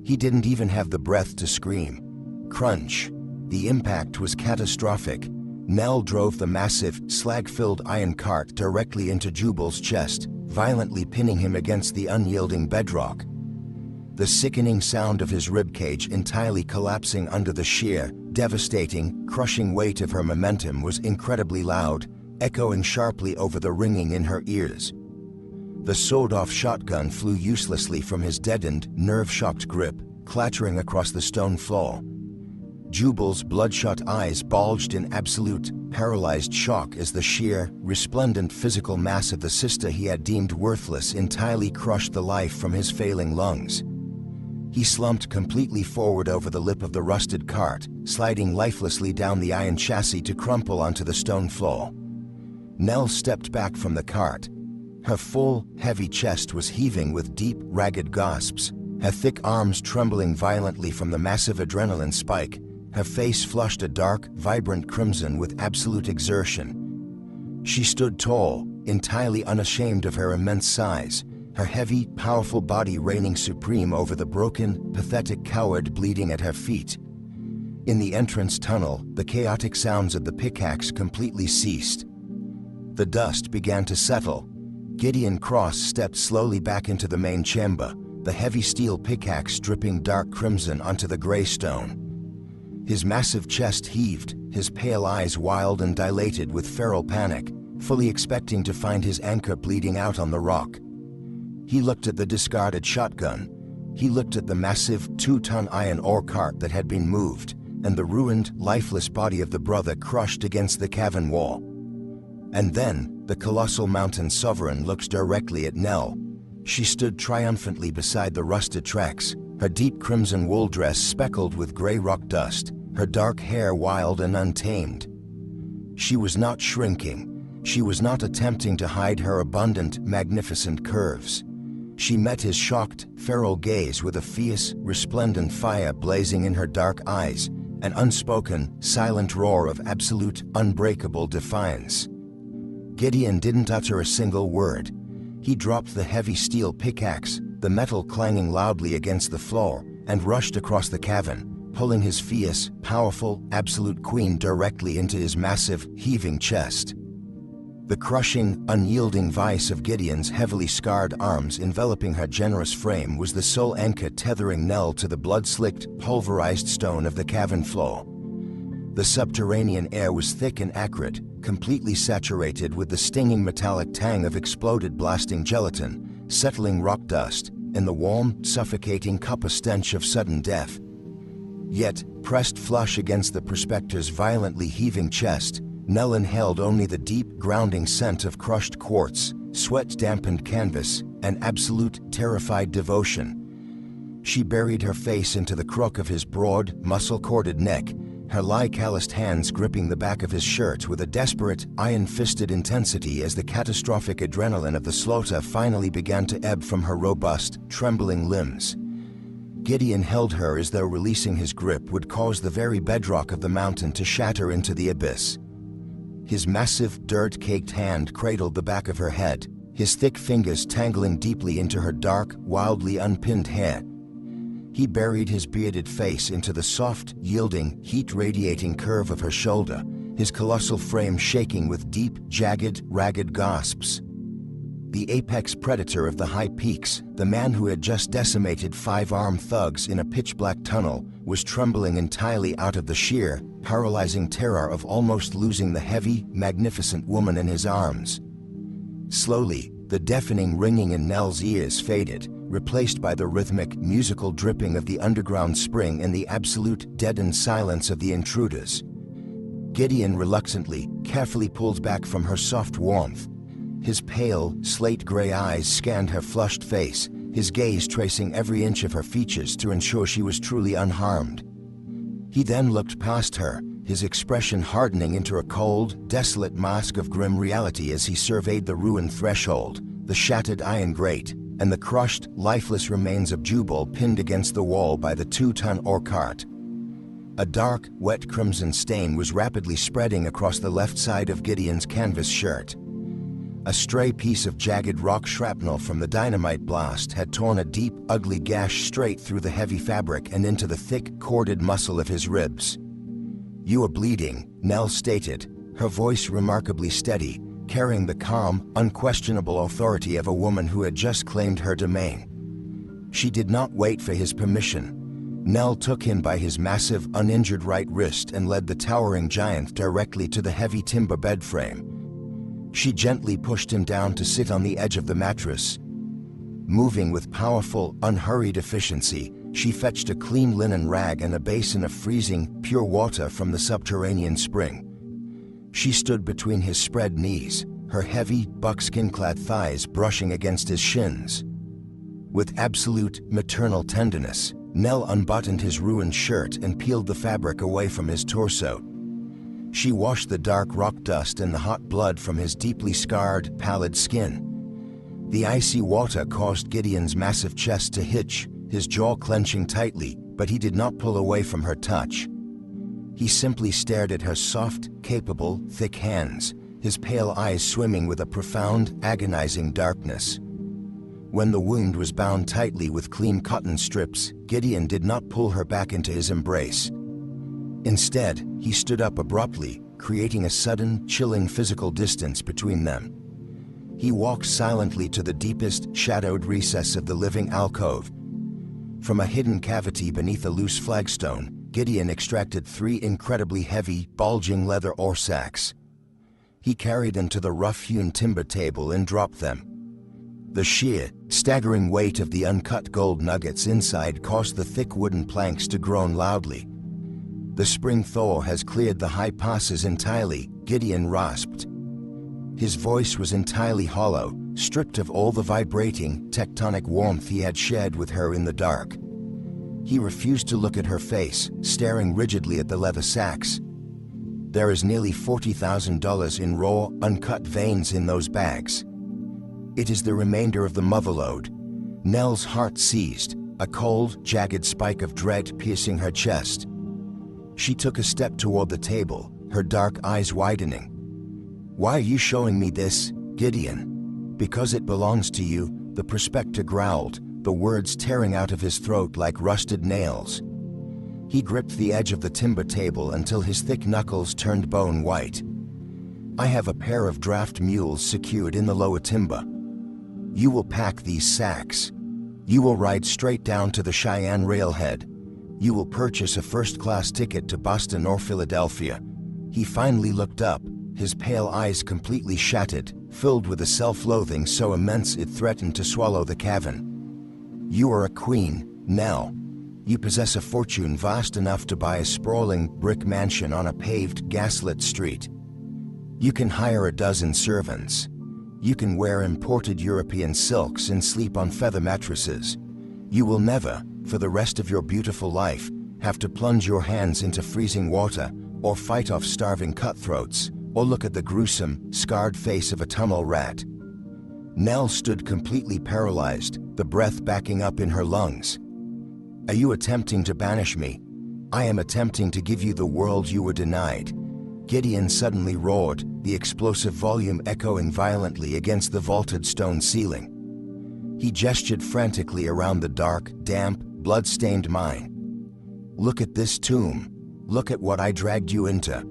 He didn't even have the breath to scream. Crunch. The impact was catastrophic. Nell drove the massive, slag-filled iron cart directly into Jubal's chest, violently pinning him against the unyielding bedrock. The sickening sound of his ribcage entirely collapsing under the sheer, devastating, crushing weight of her momentum was incredibly loud, echoing sharply over the ringing in her ears. The sawed-off shotgun flew uselessly from his deadened, nerve-shocked grip, clattering across the stone floor. Jubal's bloodshot eyes bulged in absolute, paralyzed shock as the sheer, resplendent physical mass of the sister he had deemed worthless entirely crushed the life from his failing lungs. He slumped completely forward over the lip of the rusted cart, sliding lifelessly down the iron chassis to crumple onto the stone floor. Nell stepped back from the cart. Her full, heavy chest was heaving with deep, ragged gasps, her thick arms trembling violently from the massive adrenaline spike, her face flushed a dark, vibrant crimson with absolute exertion. She stood tall, entirely unashamed of her immense size, her heavy, powerful body reigning supreme over the broken, pathetic coward bleeding at her feet. In the entrance tunnel, the chaotic sounds of the pickaxe completely ceased. The dust began to settle. Gideon Cross stepped slowly back into the main chamber, the heavy steel pickaxe dripping dark crimson onto the gray stone. His massive chest heaved, his pale eyes wild and dilated with feral panic, fully expecting to find his anchor bleeding out on the rock. He looked at the discarded shotgun. He looked at the massive 2-ton iron ore cart that had been moved, and the ruined, lifeless body of the brother crushed against the cavern wall. And then, the colossal mountain sovereign looked directly at Nell. She stood triumphantly beside the rusted tracks, her deep crimson wool dress speckled with gray rock dust, her dark hair wild and untamed. She was not shrinking. She was not attempting to hide her abundant, magnificent curves. She met his shocked, feral gaze with a fierce, resplendent fire blazing in her dark eyes, an unspoken, silent roar of absolute, unbreakable defiance. Gideon didn't utter a single word. He dropped the heavy steel pickaxe, the metal clanging loudly against the floor, and rushed across the cavern, pulling his fierce, powerful, absolute queen directly into his massive, heaving chest. The crushing, unyielding vice of Gideon's heavily scarred arms enveloping her generous frame was the sole anchor tethering Nell to the blood-slicked, pulverized stone of the cavern floor. The subterranean air was thick and acrid, completely saturated with the stinging metallic tang of exploded blasting gelatin, settling rock dust, and the warm, suffocating copper stench of sudden death. Yet, pressed flush against the prospector's violently heaving chest, Nell inhaled only the deep, grounding scent of crushed quartz, sweat-dampened canvas, and absolute, terrified devotion. She buried her face into the crook of his broad, muscle-corded neck, her lie-calloused hands gripping the back of his shirt with a desperate, iron-fisted intensity as the catastrophic adrenaline of the slaughter finally began to ebb from her robust, trembling limbs. Gideon held her as though releasing his grip would cause the very bedrock of the mountain to shatter into the abyss. His massive, dirt-caked hand cradled the back of her head, his thick fingers tangling deeply into her dark, wildly unpinned hair. He buried his bearded face into the soft, yielding, heat-radiating curve of her shoulder, his colossal frame shaking with deep, jagged, ragged gasps. The apex predator of the high peaks, the man who had just decimated 5 armed thugs in a pitch-black tunnel, was trembling entirely out of the sheer, paralyzing terror of almost losing the heavy, magnificent woman in his arms. Slowly, the deafening ringing in Nell's ears faded, replaced by the rhythmic, musical dripping of the underground spring and the absolute, deadened silence of the intruders. Gideon reluctantly, carefully pulled back from her soft warmth. His pale, slate-gray eyes scanned her flushed face, his gaze tracing every inch of her features to ensure she was truly unharmed. He then looked past her, his expression hardening into a cold, desolate mask of grim reality as he surveyed the ruined threshold, the shattered iron grate, and the crushed, lifeless remains of Jubal pinned against the wall by the 2-ton ore cart. A dark, wet crimson stain was rapidly spreading across the left side of Gideon's canvas shirt. A stray piece of jagged rock shrapnel from the dynamite blast had torn a deep, ugly gash straight through the heavy fabric and into the thick, corded muscle of his ribs. "You are bleeding," Nell stated, her voice remarkably steady, carrying the calm, unquestionable authority of a woman who had just claimed her domain. She did not wait for his permission. Nell took him by his massive, uninjured right wrist and led the towering giant directly to the heavy timber bed frame. She gently pushed him down to sit on the edge of the mattress. Moving with powerful, unhurried efficiency, she fetched a clean linen rag and a basin of freezing, pure water from the subterranean spring. She stood between his spread knees, her heavy, buckskin-clad thighs brushing against his shins. With absolute, maternal tenderness, Nell unbuttoned his ruined shirt and peeled the fabric away from his torso. She washed the dark rock dust and the hot blood from his deeply scarred, pallid skin. The icy water caused Gideon's massive chest to hitch, his jaw clenching tightly, but he did not pull away from her touch. He simply stared at her soft, capable, thick hands, his pale eyes swimming with a profound, agonizing darkness. When the wound was bound tightly with clean cotton strips, Gideon did not pull her back into his embrace. Instead, he stood up abruptly, creating a sudden, chilling physical distance between them. He walked silently to the deepest, shadowed recess of the living alcove. From a hidden cavity beneath a loose flagstone, Gideon extracted 3 incredibly heavy, bulging leather ore sacks. He carried them to the rough-hewn timber table and dropped them. The sheer, staggering weight of the uncut gold nuggets inside caused the thick wooden planks to groan loudly. "The spring thaw has cleared the high passes entirely," Gideon rasped. His voice was entirely hollow, stripped of all the vibrating, tectonic warmth he had shared with her in the dark. He refused to look at her face, staring rigidly at the leather sacks. "There is nearly $40,000 in raw, uncut veins in those bags. It is the remainder of the motherlode." Nell's heart seized, a cold, jagged spike of dread piercing her chest. She took a step toward the table, her dark eyes widening. "Why are you showing me this, Gideon?" "Because it belongs to you," the prospector growled, the words tearing out of his throat like rusted nails. He gripped the edge of the timber table until his thick knuckles turned bone white. "I have a pair of draft mules secured in the lower timber. You will pack these sacks. You will ride straight down to the Cheyenne railhead. You will purchase a first-class ticket to Boston or Philadelphia." He finally looked up, his pale eyes completely shattered, filled with a self-loathing so immense it threatened to swallow the cavern. "You are a queen, Nell. You possess a fortune vast enough to buy a sprawling brick mansion on a paved, gaslit street. You can hire a dozen servants. You can wear imported European silks and sleep on feather mattresses. You will never, for the rest of your beautiful life, have to plunge your hands into freezing water, or fight off starving cutthroats, or look at the gruesome, scarred face of a tunnel rat." Nell stood completely paralyzed, the breath backing up in her lungs. "Are you attempting to banish me? I am attempting to give you the world you were denied." Gideon suddenly roared, the explosive volume echoing violently against the vaulted stone ceiling. He gestured frantically around the dark, damp, blood-stained mine. "Look at this tomb. Look at what I dragged you into.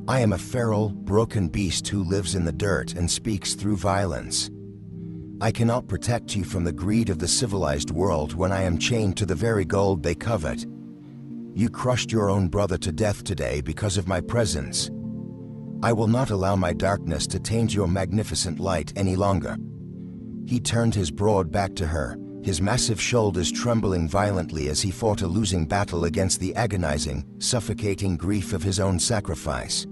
I am a feral, broken beast who lives in the dirt and speaks through violence. I cannot protect you from the greed of the civilized world when I am chained to the very gold they covet. You crushed your own brother to death today because of my presence. I will not allow my darkness to taint your magnificent light any longer." He turned his broad back to her, his massive shoulders trembling violently as he fought a losing battle against the agonizing, suffocating grief of his own sacrifice.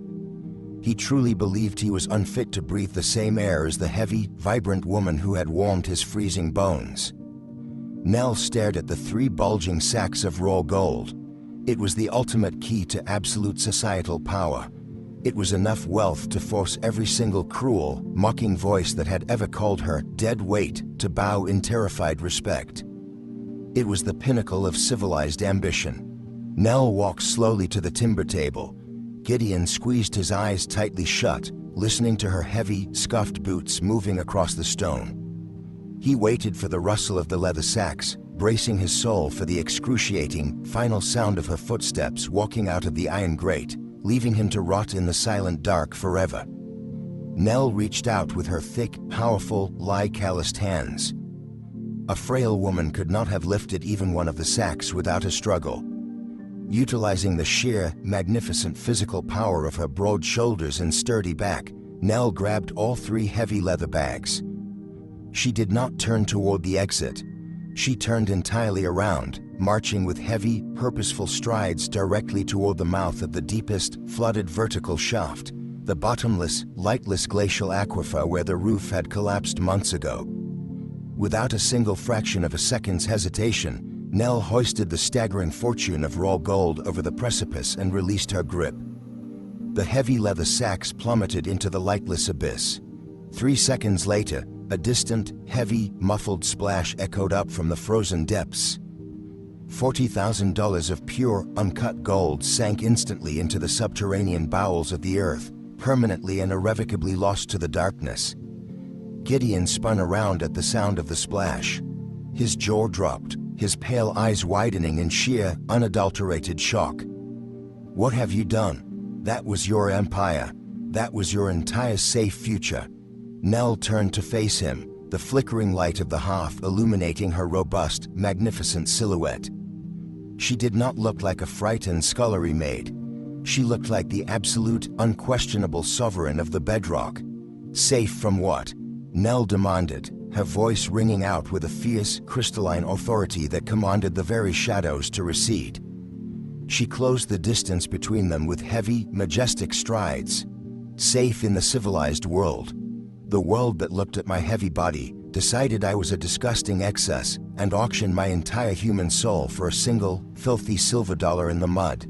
He truly believed he was unfit to breathe the same air as the heavy, vibrant woman who had warmed his freezing bones. Nell stared at the 3 bulging sacks of raw gold. It was the ultimate key to absolute societal power. It was enough wealth to force every single cruel, mocking voice that had ever called her dead weight to bow in terrified respect. It was the pinnacle of civilized ambition. Nell walked slowly to the timber table. Gideon squeezed his eyes tightly shut, listening to her heavy, scuffed boots moving across the stone. He waited for the rustle of the leather sacks, bracing his soul for the excruciating, final sound of her footsteps walking out of the iron grate, leaving him to rot in the silent dark forever. Nell reached out with her thick, powerful, calloused hands. A frail woman could not have lifted even one of the sacks without a struggle. Utilizing the sheer, magnificent physical power of her broad shoulders and sturdy back, Nell grabbed all 3 heavy leather bags. She did not turn toward the exit. She turned entirely around, marching with heavy, purposeful strides directly toward the mouth of the deepest, flooded vertical shaft, the bottomless, lightless glacial aquifer where the roof had collapsed months ago. Without a single fraction of a second's hesitation, Nell hoisted the staggering fortune of raw gold over the precipice and released her grip. The heavy leather sacks plummeted into the lightless abyss. 3 seconds later, a distant, heavy, muffled splash echoed up from the frozen depths. $40,000 of pure, uncut gold sank instantly into the subterranean bowels of the earth, permanently and irrevocably lost to the darkness. Gideon spun around at the sound of the splash. His jaw dropped, his pale eyes widening in sheer, unadulterated shock. "What have you done? That was your empire. That was your entire safe future." Nell turned to face him, the flickering light of the hearth illuminating her robust, magnificent silhouette. She did not look like a frightened scullery maid. She looked like the absolute, unquestionable sovereign of the bedrock. "Safe from what?" Nell demanded, her voice ringing out with a fierce, crystalline authority that commanded the very shadows to recede. She closed the distance between them with heavy, majestic strides. "Safe in the civilized world. The world that looked at my heavy body, decided I was a disgusting excess, and auctioned my entire human soul for a single, filthy silver dollar in the mud."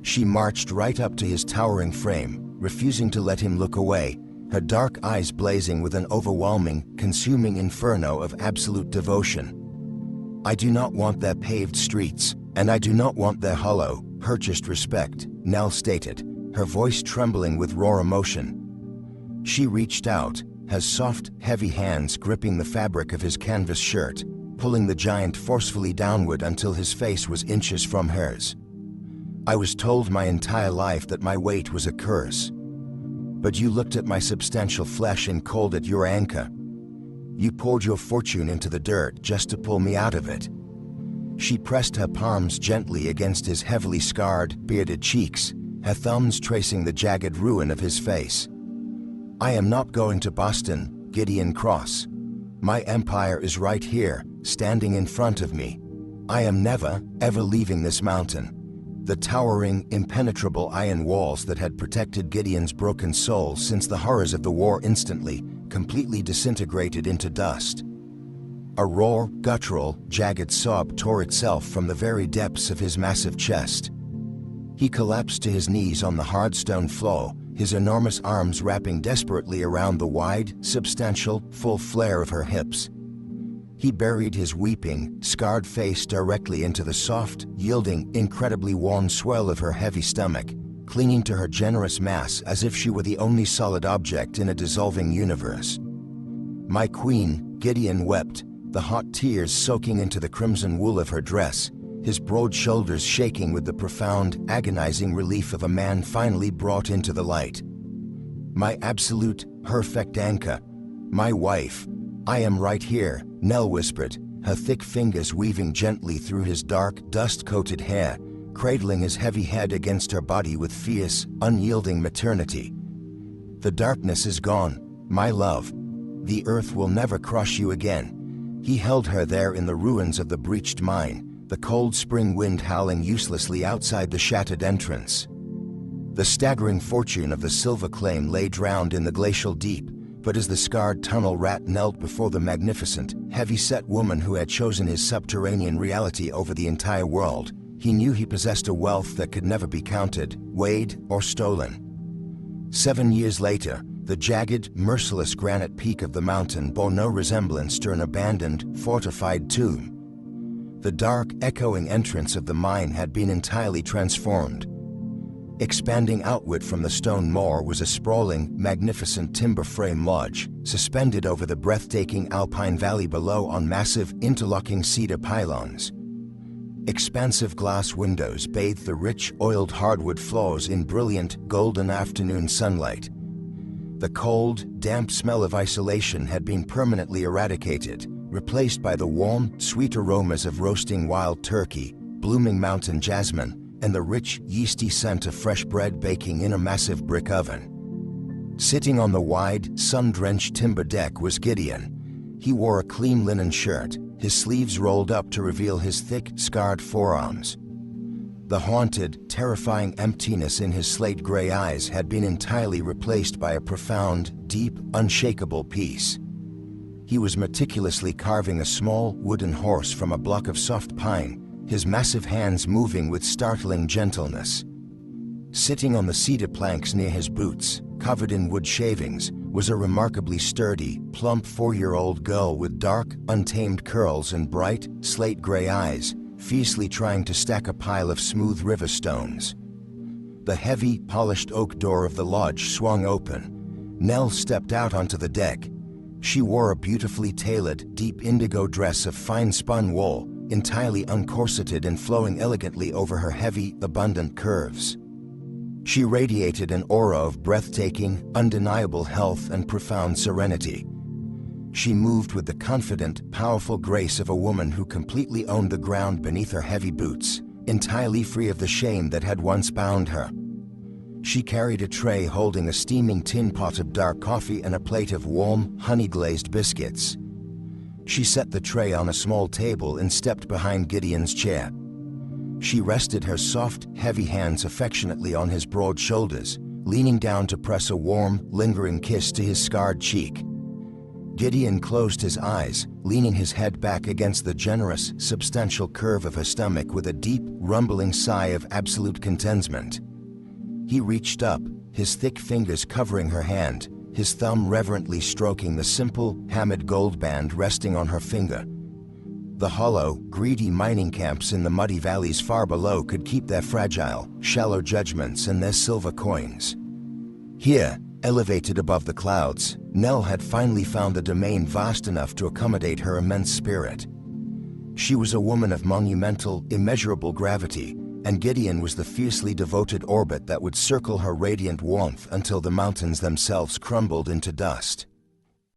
She marched right up to his towering frame, refusing to let him look away, her dark eyes blazing with an overwhelming, consuming inferno of absolute devotion. "I do not want their paved streets, and I do not want their hollow, purchased respect," Nell stated, her voice trembling with raw emotion. She reached out, her soft, heavy hands gripping the fabric of his canvas shirt, pulling the giant forcefully downward until his face was inches from hers. "I was told my entire life that my weight was a curse. But you looked at my substantial flesh and called it your anchor. You poured your fortune into the dirt just to pull me out of it." She pressed her palms gently against his heavily scarred, bearded cheeks, her thumbs tracing the jagged ruin of his face. "I am not going to Boston, Gideon Cross. My empire is right here, standing in front of me. I am never, ever leaving this mountain." The towering, impenetrable iron walls that had protected Gideon's broken soul since the horrors of the war instantly, completely disintegrated into dust. A raw, guttural, jagged sob tore itself from the very depths of his massive chest. He collapsed to his knees on the hard stone floor, his enormous arms wrapping desperately around the wide, substantial, full flare of her hips. He buried his weeping, scarred face directly into the soft, yielding, incredibly warm swell of her heavy stomach, clinging to her generous mass as if she were the only solid object in a dissolving universe. "My queen," Gideon wept, the hot tears soaking into the crimson wool of her dress, his broad shoulders shaking with the profound, agonizing relief of a man finally brought into the light. "My absolute, perfect anchor. My wife. I am right here," Nell whispered, her thick fingers weaving gently through his dark, dust-coated hair, cradling his heavy head against her body with fierce, unyielding maternity. "The darkness is gone, my love. The earth will never crush you again." He held her there in the ruins of the breached mine, the cold spring wind howling uselessly outside the shattered entrance. The staggering fortune of the silver claim lay drowned in the glacial deep, but as the scarred tunnel rat knelt before the magnificent, heavy-set woman who had chosen his subterranean reality over the entire world, he knew he possessed a wealth that could never be counted, weighed, or stolen. 7 years later, the jagged, merciless granite peak of the mountain bore no resemblance to an abandoned, fortified tomb. The dark, echoing entrance of the mine had been entirely transformed. Expanding outward from the stone moor was a sprawling, magnificent timber frame lodge, suspended over the breathtaking alpine valley below on massive, interlocking cedar pylons. Expansive glass windows bathed the rich, oiled hardwood floors in brilliant, golden afternoon sunlight. The cold, damp smell of isolation had been permanently eradicated, replaced by the warm, sweet aromas of roasting wild turkey, blooming mountain jasmine, and the rich, yeasty scent of fresh bread baking in a massive brick oven. Sitting on the wide, sun-drenched timber deck was Gideon. He wore a clean linen shirt, his sleeves rolled up to reveal his thick, scarred forearms. The haunted, terrifying emptiness in his slate-gray eyes had been entirely replaced by a profound, deep, unshakable peace. He was meticulously carving a small, wooden horse from a block of soft pine, his massive hands moving with startling gentleness. Sitting on the cedar planks near his boots, covered in wood shavings, was a remarkably sturdy, plump 4-year-old girl with dark, untamed curls and bright, slate-gray eyes, fiercely trying to stack a pile of smooth river stones. The heavy, polished oak door of the lodge swung open. Nell stepped out onto the deck. She wore a beautifully tailored, deep indigo dress of fine-spun wool, entirely uncorseted and flowing elegantly over her heavy, abundant curves. She radiated an aura of breathtaking, undeniable health and profound serenity. She moved with the confident, powerful grace of a woman who completely owned the ground beneath her heavy boots, entirely free of the shame that had once bound her. She carried a tray holding a steaming tin pot of dark coffee and a plate of warm, honey-glazed biscuits. She set the tray on a small table and stepped behind Gideon's chair. She rested her soft, heavy hands affectionately on his broad shoulders, leaning down to press a warm, lingering kiss to his scarred cheek. Gideon closed his eyes, leaning his head back against the generous, substantial curve of her stomach with a deep, rumbling sigh of absolute contentment. He reached up, his thick fingers covering her hand, his thumb reverently stroking the simple, hammered gold band resting on her finger. The hollow, greedy mining camps in the muddy valleys far below could keep their fragile, shallow judgments and their silver coins. Here, elevated above the clouds, Nell had finally found a domain vast enough to accommodate her immense spirit. She was a woman of monumental, immeasurable gravity, and Gideon was the fiercely devoted orbit that would circle her radiant warmth until the mountains themselves crumbled into dust.